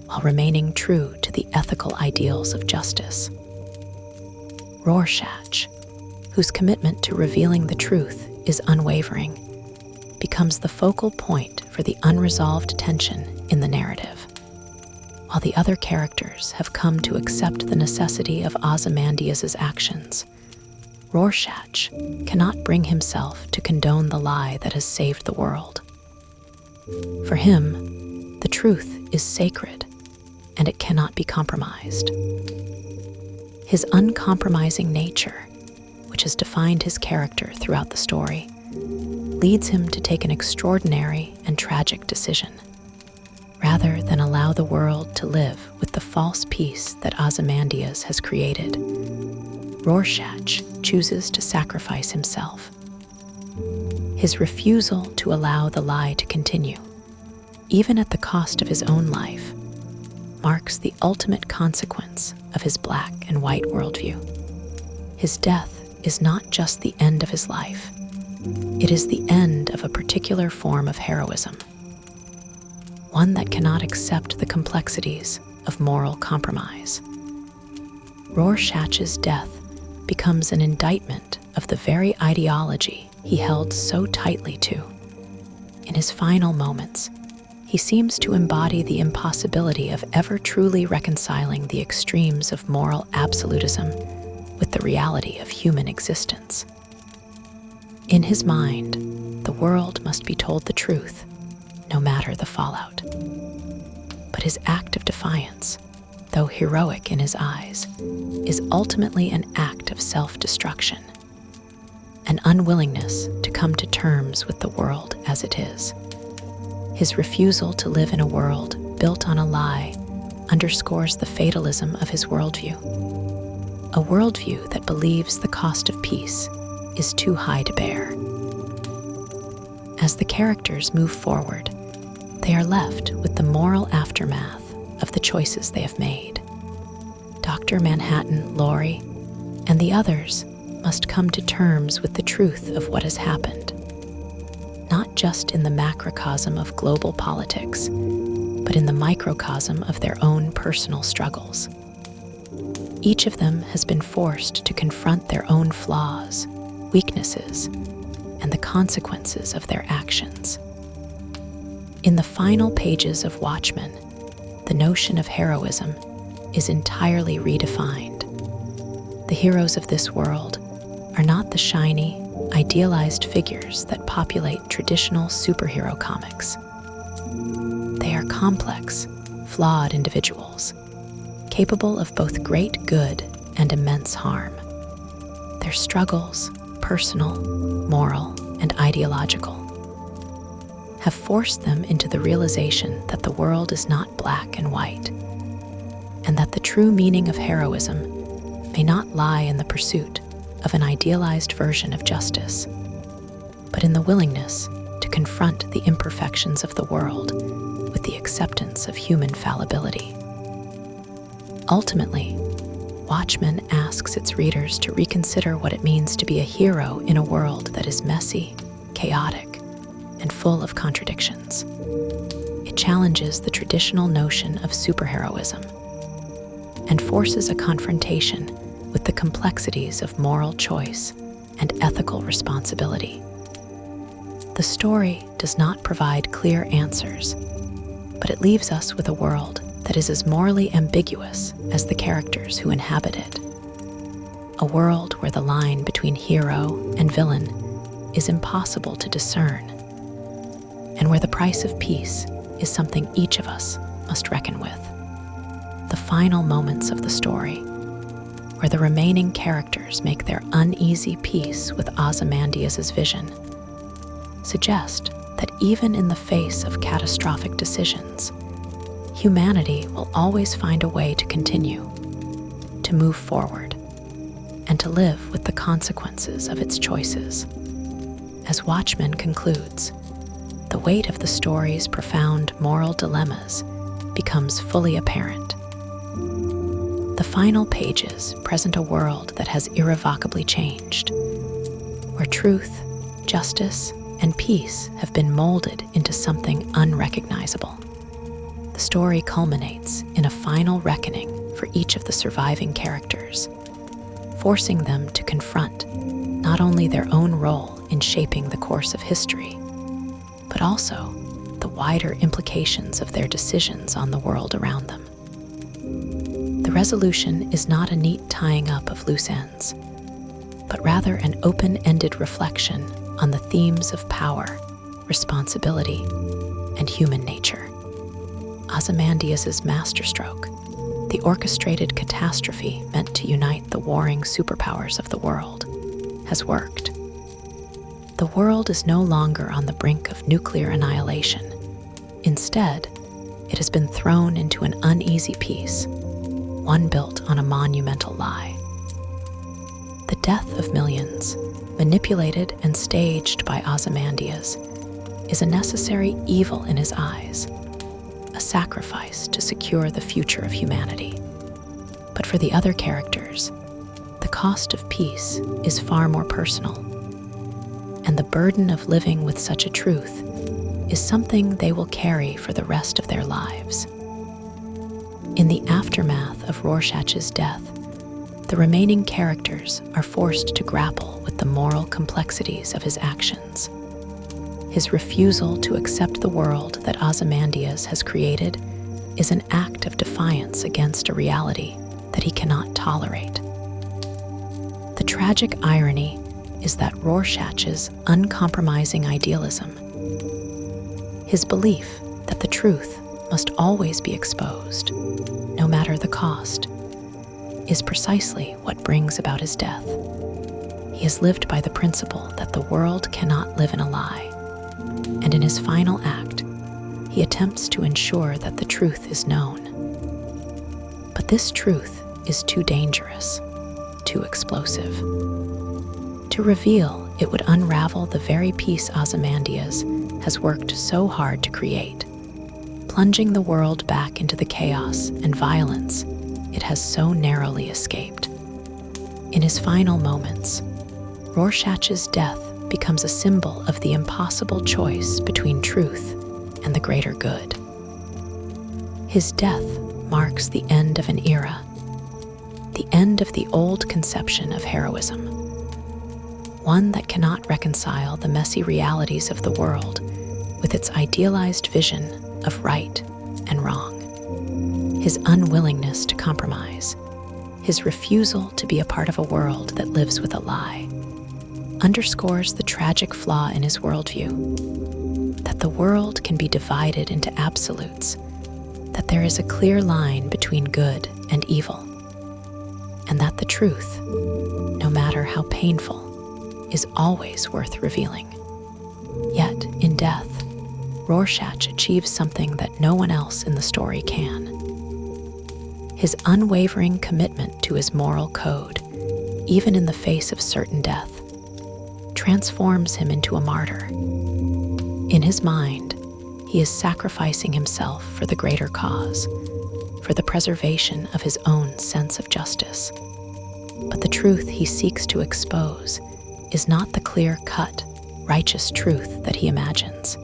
while remaining true to the ethical ideals of justice. Rorschach, whose commitment to revealing the truth is unwavering, becomes the focal point for the unresolved tension in the narrative. While the other characters have come to accept the necessity of Ozymandias' actions, Rorschach cannot bring himself to condone the lie that has saved the world. For him, the truth is sacred, and it cannot be compromised. His uncompromising nature, which has defined his character throughout the story, leads him to take an extraordinary and tragic decision. Rather than allow the world to live with the false peace that Ozymandias has created, Rorschach chooses to sacrifice himself. His refusal to allow the lie to continue, even at the cost of his own life, marks the ultimate consequence of his black and white worldview. His death is not just the end of his life, it is the end of a particular form of heroism, one that cannot accept the complexities of moral compromise. Rorschach's death becomes an indictment of the very ideology he held so tightly to. In his final moments, he seems to embody the impossibility of ever truly reconciling the extremes of moral absolutism with the reality of human existence. In his mind, the world must be told the truth, no matter the fallout. But his act of defiance, though heroic in his eyes, is ultimately an act of self-destruction, an unwillingness to come to terms with the world as it is. His refusal to live in a world built on a lie underscores the fatalism of his worldview, a worldview that believes the cost of peace is too high to bear. As the characters move forward, they are left with the moral aftermath of the choices they have made. Dr. Manhattan, Laurie, and the others must come to terms with the truth of what has happened, not just in the macrocosm of global politics, but in the microcosm of their own personal struggles. Each of them has been forced to confront their own flaws, weaknesses, and the consequences of their actions. In the final pages of Watchmen, the notion of heroism is entirely redefined. The heroes of this world are not the shiny, idealized figures that populate traditional superhero comics. They are complex, flawed individuals, capable of both great good and immense harm. Their struggles, personal, moral, and ideological, have forced them into the realization that the world is not black and white, and that the true meaning of heroism may not lie in the pursuit of an idealized version of justice, but in the willingness to confront the imperfections of the world with the acceptance of human fallibility. Ultimately, Watchmen asks its readers to reconsider what it means to be a hero in a world that is messy, chaotic, and full of contradictions. It challenges the traditional notion of superheroism and forces a confrontation with the complexities of moral choice and ethical responsibility. The story does not provide clear answers, but it leaves us with a world that is as morally ambiguous as the characters who inhabit it. A world where the line between hero and villain is impossible to discern, and where the price of peace is something each of us must reckon with. The final moments of the story, where the remaining characters make their uneasy peace with Ozymandias' vision, suggest that even in the face of catastrophic decisions, humanity will always find a way to continue, to move forward, and to live with the consequences of its choices. As Watchmen concludes, the weight of the story's profound moral dilemmas becomes fully apparent. The final pages present a world that has irrevocably changed, where truth, justice, and peace have been molded into something unrecognizable. The story culminates in a final reckoning for each of the surviving characters, forcing them to confront not only their own role in shaping the course of history, but also the wider implications of their decisions on the world around them. The resolution is not a neat tying up of loose ends, but rather an open-ended reflection on the themes of power, responsibility, and human nature. Ozymandias' masterstroke, the orchestrated catastrophe meant to unite the warring superpowers of the world, has worked. The world is no longer on the brink of nuclear annihilation. Instead, it has been thrown into an uneasy peace, one built on a monumental lie. The death of millions, manipulated and staged by Ozymandias, is a necessary evil in his eyes, a sacrifice to secure the future of humanity. But for the other characters, the cost of peace is far more personal, and the burden of living with such a truth is something they will carry for the rest of their lives. In the aftermath of Rorschach's death, the remaining characters are forced to grapple with the moral complexities of his actions. His refusal to accept the world that Ozymandias has created is an act of defiance against a reality that he cannot tolerate. The tragic irony is that Rorschach's uncompromising idealism, his belief that the truth must always be exposed, no matter the cost, is precisely what brings about his death. He has lived by the principle that the world cannot live in a lie, and in his final act, he attempts to ensure that the truth is known. But this truth is too dangerous, too explosive. To reveal, it would unravel the very peace Ozymandias has worked so hard to create, plunging the world back into the chaos and violence it has so narrowly escaped. In his final moments, Rorschach's death becomes a symbol of the impossible choice between truth and the greater good. His death marks the end of an era, the end of the old conception of heroism, one that cannot reconcile the messy realities of the world with its idealized vision of right and wrong. his unwillingness to compromise, his refusal to be a part of a world that lives with a lie, underscores the tragic flaw in his worldview, that the world can be divided into absolutes, that there is a clear line between good and evil, and that the truth, no matter how painful, is always worth revealing. Yet, in death, Rorschach achieves something that no one else in the story can. His unwavering commitment to his moral code, even in the face of certain death, transforms him into a martyr. In his mind, he is sacrificing himself for the greater cause, for the preservation of his own sense of justice. But the truth he seeks to expose is not the clear-cut, righteous truth that he imagines.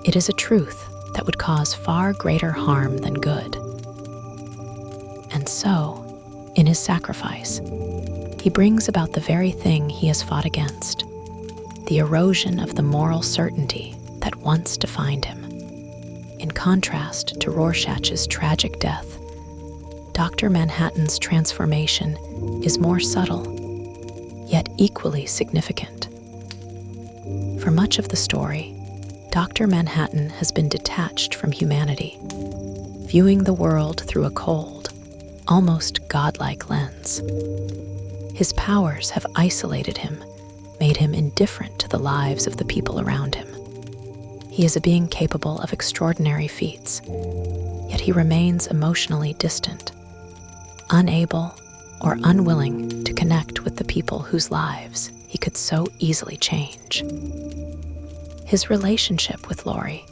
It is a truth that would cause far greater harm than good. And so, in his sacrifice, he brings about the very thing he has fought against, the erosion of the moral certainty that once defined him. In contrast to Rorschach's tragic death, Dr. Manhattan's transformation is more subtle, yet equally significant. For much of the story, Dr. Manhattan has been detached from humanity, viewing the world through a cold, almost godlike lens. His powers have isolated him, made him indifferent to the lives of the people around him. He is a being capable of extraordinary feats, yet he remains emotionally distant, unable or unwilling to connect with the people whose lives he could so easily change. His relationship with Laurie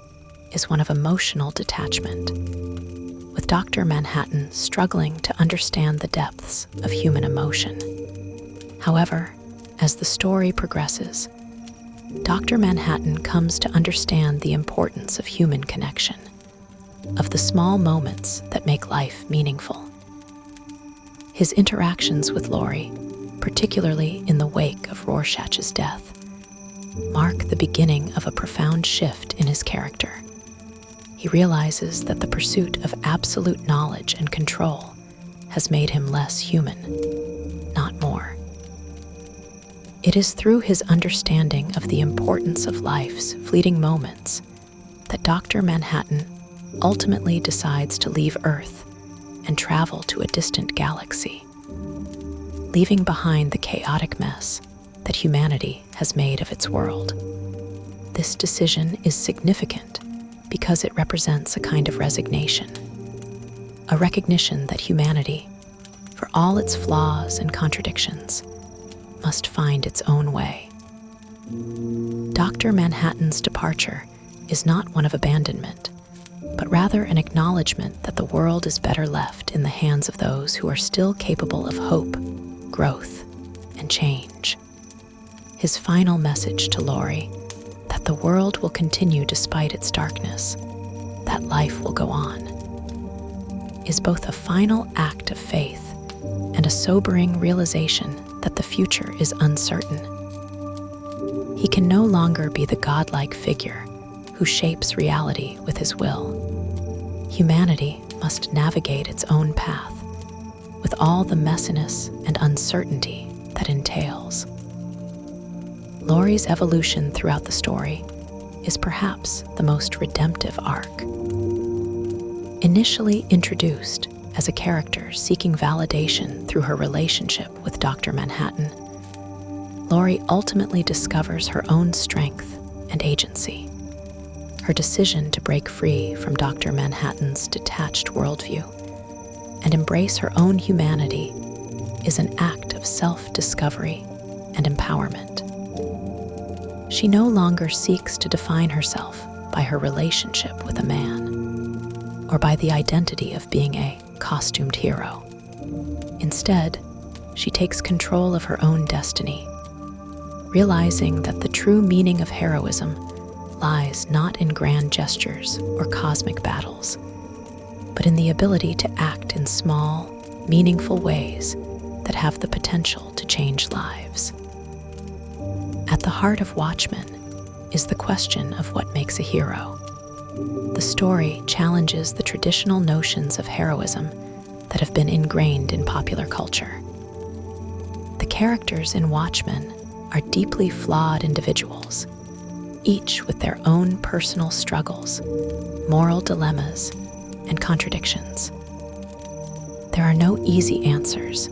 is one of emotional detachment, with Dr. Manhattan struggling to understand the depths of human emotion. However, as the story progresses, Dr. Manhattan comes to understand the importance of human connection, of the small moments that make life meaningful. His interactions with Laurie, particularly in the wake of Rorschach's death, mark the beginning of a profound shift in his character. He realizes that the pursuit of absolute knowledge and control has made him less human, not more. It is through his understanding of the importance of life's fleeting moments that Dr. Manhattan ultimately decides to leave Earth and travel to a distant galaxy, leaving behind the chaotic mess that humanity has made of its world. This decision is significant because it represents a kind of resignation, a recognition that humanity, for all its flaws and contradictions, must find its own way. Dr. Manhattan's departure is not one of abandonment, but rather an acknowledgement that the world is better left in the hands of those who are still capable of hope, growth, and change. His final message to Laurie, that the world will continue despite its darkness, that life will go on, is both a final act of faith and a sobering realization that the future is uncertain. He can no longer be the godlike figure who shapes reality with his will. Humanity must navigate its own path, with all the messiness and uncertainty that entails. Laurie's evolution throughout the story is perhaps the most redemptive arc. Initially introduced as a character seeking validation through her relationship with Dr. Manhattan, Laurie ultimately discovers her own strength and agency. Her decision to break free from Dr. Manhattan's detached worldview and embrace her own humanity is an act of self-discovery and empowerment. She no longer seeks to define herself by her relationship with a man or by the identity of being a costumed hero. Instead, she takes control of her own destiny, realizing that the true meaning of heroism lies not in grand gestures or cosmic battles, but in the ability to act in small, meaningful ways that have the potential to change lives. At the heart of Watchmen is the question of what makes a hero. The story challenges the traditional notions of heroism that have been ingrained in popular culture. The characters in Watchmen are deeply flawed individuals, each with their own personal struggles, moral dilemmas, and contradictions. There are no easy answers,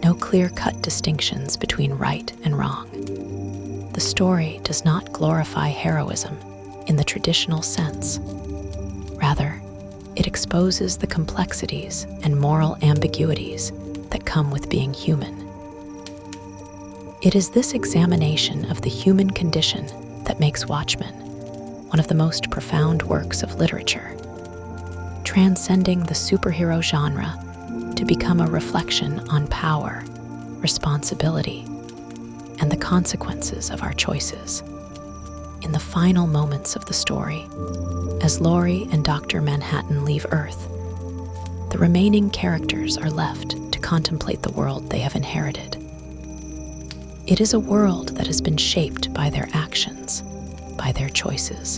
no clear-cut distinctions between right and wrong. The story does not glorify heroism in the traditional sense. Rather, it exposes the complexities and moral ambiguities that come with being human. It is this examination of the human condition that makes Watchmen one of the most profound works of literature, transcending the superhero genre to become a reflection on power, responsibility, and the consequences of our choices. In the final moments of the story, as Laurie and Dr. Manhattan leave Earth, the remaining characters are left to contemplate the world they have inherited. It is a world that has been shaped by their actions, by their choices,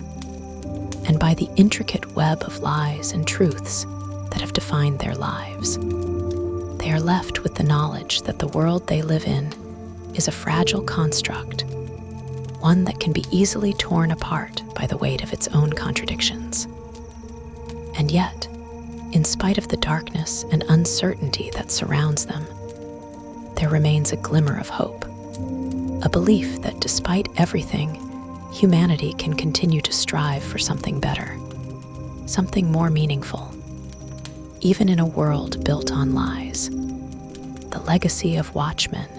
and by the intricate web of lies and truths that have defined their lives. They are left with the knowledge that the world they live in is a fragile construct, one that can be easily torn apart by the weight of its own contradictions. And yet, in spite of the darkness and uncertainty that surrounds them, there remains a glimmer of hope, a belief that despite everything, humanity can continue to strive for something better, something more meaningful, even in a world built on lies. The legacy of Watchmen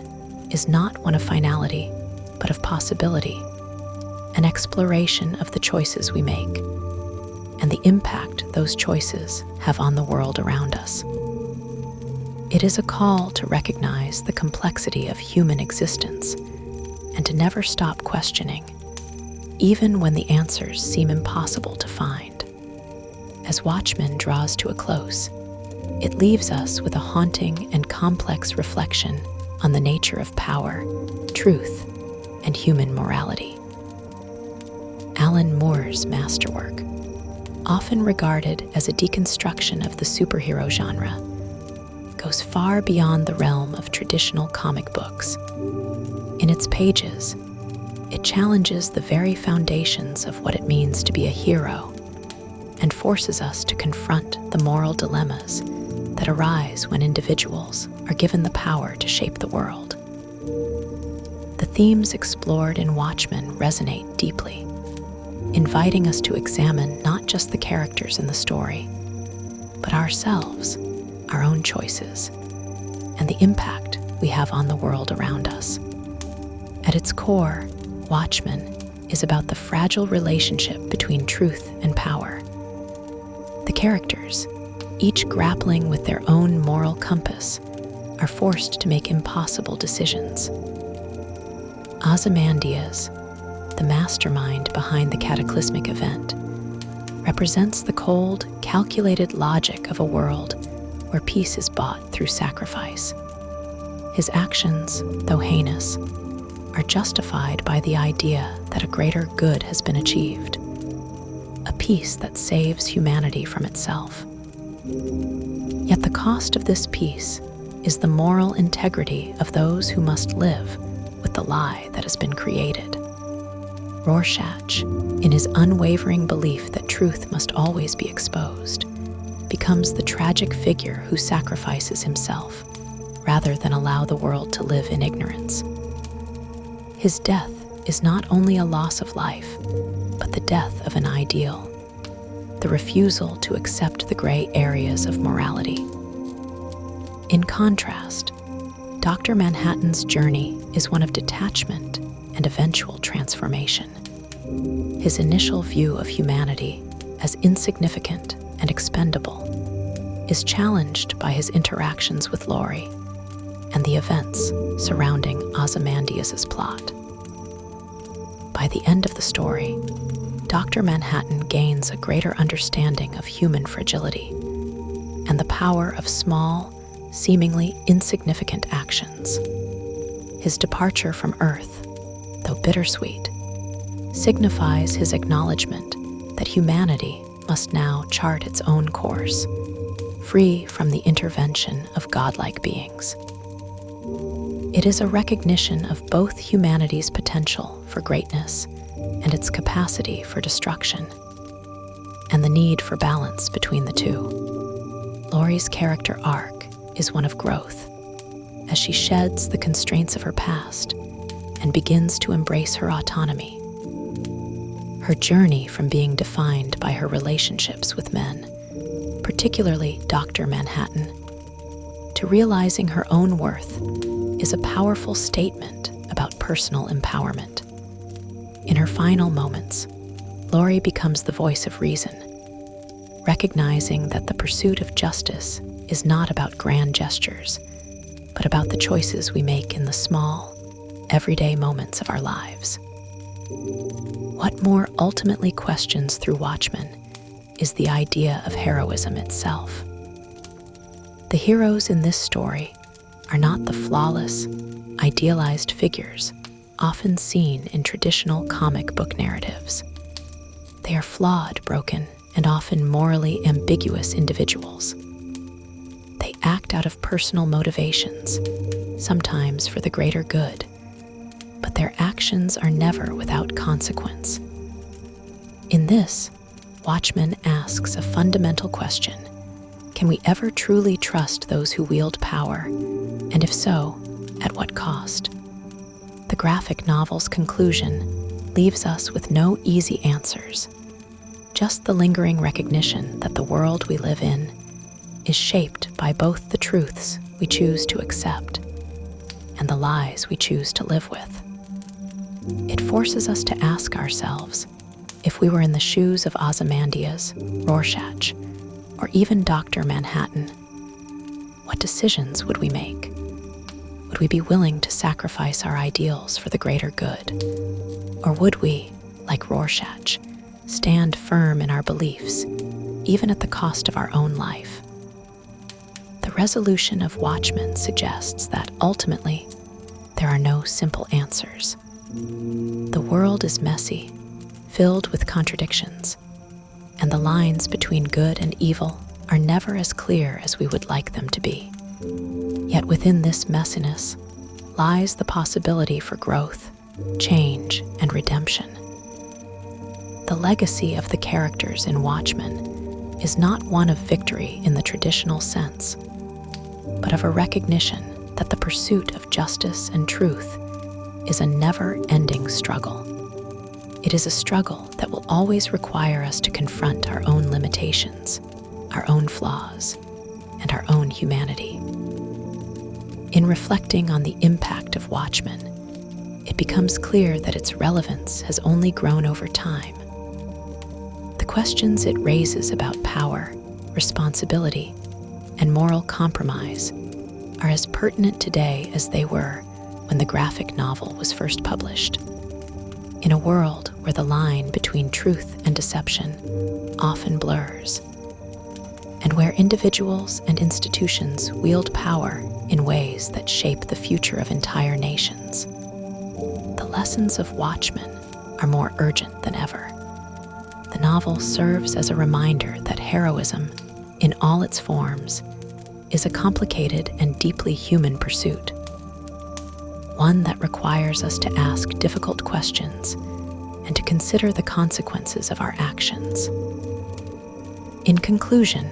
is not one of finality, but of possibility, an exploration of the choices we make, and the impact those choices have on the world around us. It is a call to recognize the complexity of human existence and to never stop questioning, even when the answers seem impossible to find. As Watchmen draws to a close, it leaves us with a haunting and complex reflection on the nature of power, truth, and human morality. Alan Moore's masterwork, often regarded as a deconstruction of the superhero genre, goes far beyond the realm of traditional comic books. In its pages, it challenges the very foundations of what it means to be a hero and forces us to confront the moral dilemmas that arise when individuals are given the power to shape the world. The themes explored in Watchmen resonate deeply, inviting us to examine not just the characters in the story, but ourselves, our own choices, and the impact we have on the world around us. At its core, Watchmen is about the fragile relationship between truth and power. The characters, each grappling with their own moral compass, are forced to make impossible decisions. Ozymandias, the mastermind behind the cataclysmic event, represents the cold, calculated logic of a world where peace is bought through sacrifice. His actions, though heinous, are justified by the idea that a greater good has been achieved, a peace that saves humanity from itself. Yet the cost of this peace is the moral integrity of those who must live with the lie that has been created. Rorschach, in his unwavering belief that truth must always be exposed, becomes the tragic figure who sacrifices himself rather than allow the world to live in ignorance. His death is not only a loss of life, but the death of an ideal, the refusal to accept the gray areas of morality. In contrast, Dr. Manhattan's journey is one of detachment and eventual transformation. His initial view of humanity as insignificant and expendable is challenged by his interactions with Laurie and the events surrounding Ozymandias' plot. By the end of the story, Dr. Manhattan gains a greater understanding of human fragility and the power of small, seemingly insignificant actions. His departure from Earth, though bittersweet, signifies his acknowledgement that humanity must now chart its own course, free from the intervention of godlike beings. It is a recognition of both humanity's potential for greatness and its capacity for destruction, and the need for balance between the two. Laurie's character arc is one of growth, as she sheds the constraints of her past and begins to embrace her autonomy. Her journey from being defined by her relationships with men, particularly Dr. Manhattan, to realizing her own worth is a powerful statement about personal empowerment. In her final moments, Laurie becomes the voice of reason, recognizing that the pursuit of justice is not about grand gestures, but about the choices we make in the small, everyday moments of our lives. What more ultimately questions through Watchmen is the idea of heroism itself. The heroes in this story are not the flawless, idealized figures often seen in traditional comic book narratives. They are flawed, broken, and often morally ambiguous individuals. They act out of personal motivations, sometimes for the greater good, but their actions are never without consequence. In this, Watchmen asks a fundamental question: can we ever truly trust those who wield power? And if so, at what cost? The graphic novel's conclusion leaves us with no easy answers, just the lingering recognition that the world we live in is shaped by both the truths we choose to accept and the lies we choose to live with. It forces us to ask ourselves, if we were in the shoes of Ozymandias, Rorschach, or even Dr. Manhattan, what decisions would we make? Would we be willing to sacrifice our ideals for the greater good? Or would we, like Rorschach, stand firm in our beliefs, even at the cost of our own life? The resolution of Watchmen suggests that ultimately, there are no simple answers. The world is messy, filled with contradictions, and the lines between good and evil are never as clear as we would like them to be. Yet within this messiness lies the possibility for growth, change, and redemption. The legacy of the characters in Watchmen is not one of victory in the traditional sense, but of a recognition that the pursuit of justice and truth is a never-ending struggle. It is a struggle that will always require us to confront our own limitations, our own flaws, and our own humanity. In reflecting on the impact of Watchmen, it becomes clear that its relevance has only grown over time. The questions it raises about power, responsibility, and moral compromise are as pertinent today as they were when the graphic novel was first published. In a world where the line between truth and deception often blurs, and where individuals and institutions wield power in ways that shape the future of entire nations, the lessons of Watchmen are more urgent than ever. The novel serves as a reminder that heroism, in all its forms, is a complicated and deeply human pursuit, one that requires us to ask difficult questions and to consider the consequences of our actions. In conclusion,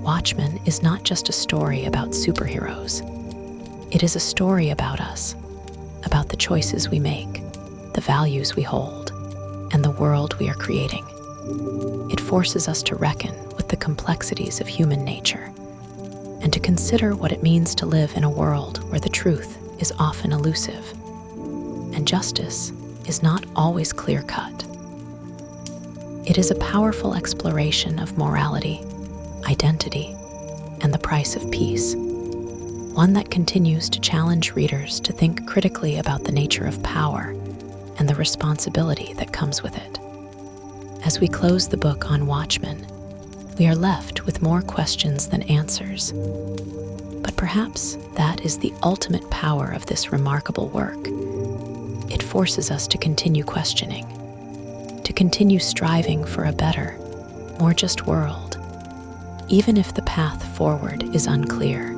Watchmen is not just a story about superheroes. It is a story about us, about the choices we make, the values we hold, and the world we are creating. It forces us to reckon with the complexities of human nature and to consider what it means to live in a world where the truth is often elusive and justice is not always clear-cut. It is a powerful exploration of morality, identity, and the price of peace, one that continues to challenge readers to think critically about the nature of power and the responsibility that comes with it. As we close the book on Watchmen, we are left with more questions than answers. But perhaps that is the ultimate power of this remarkable work. It forces us to continue questioning. to continue striving for a better, more just world, even if the path forward is unclear.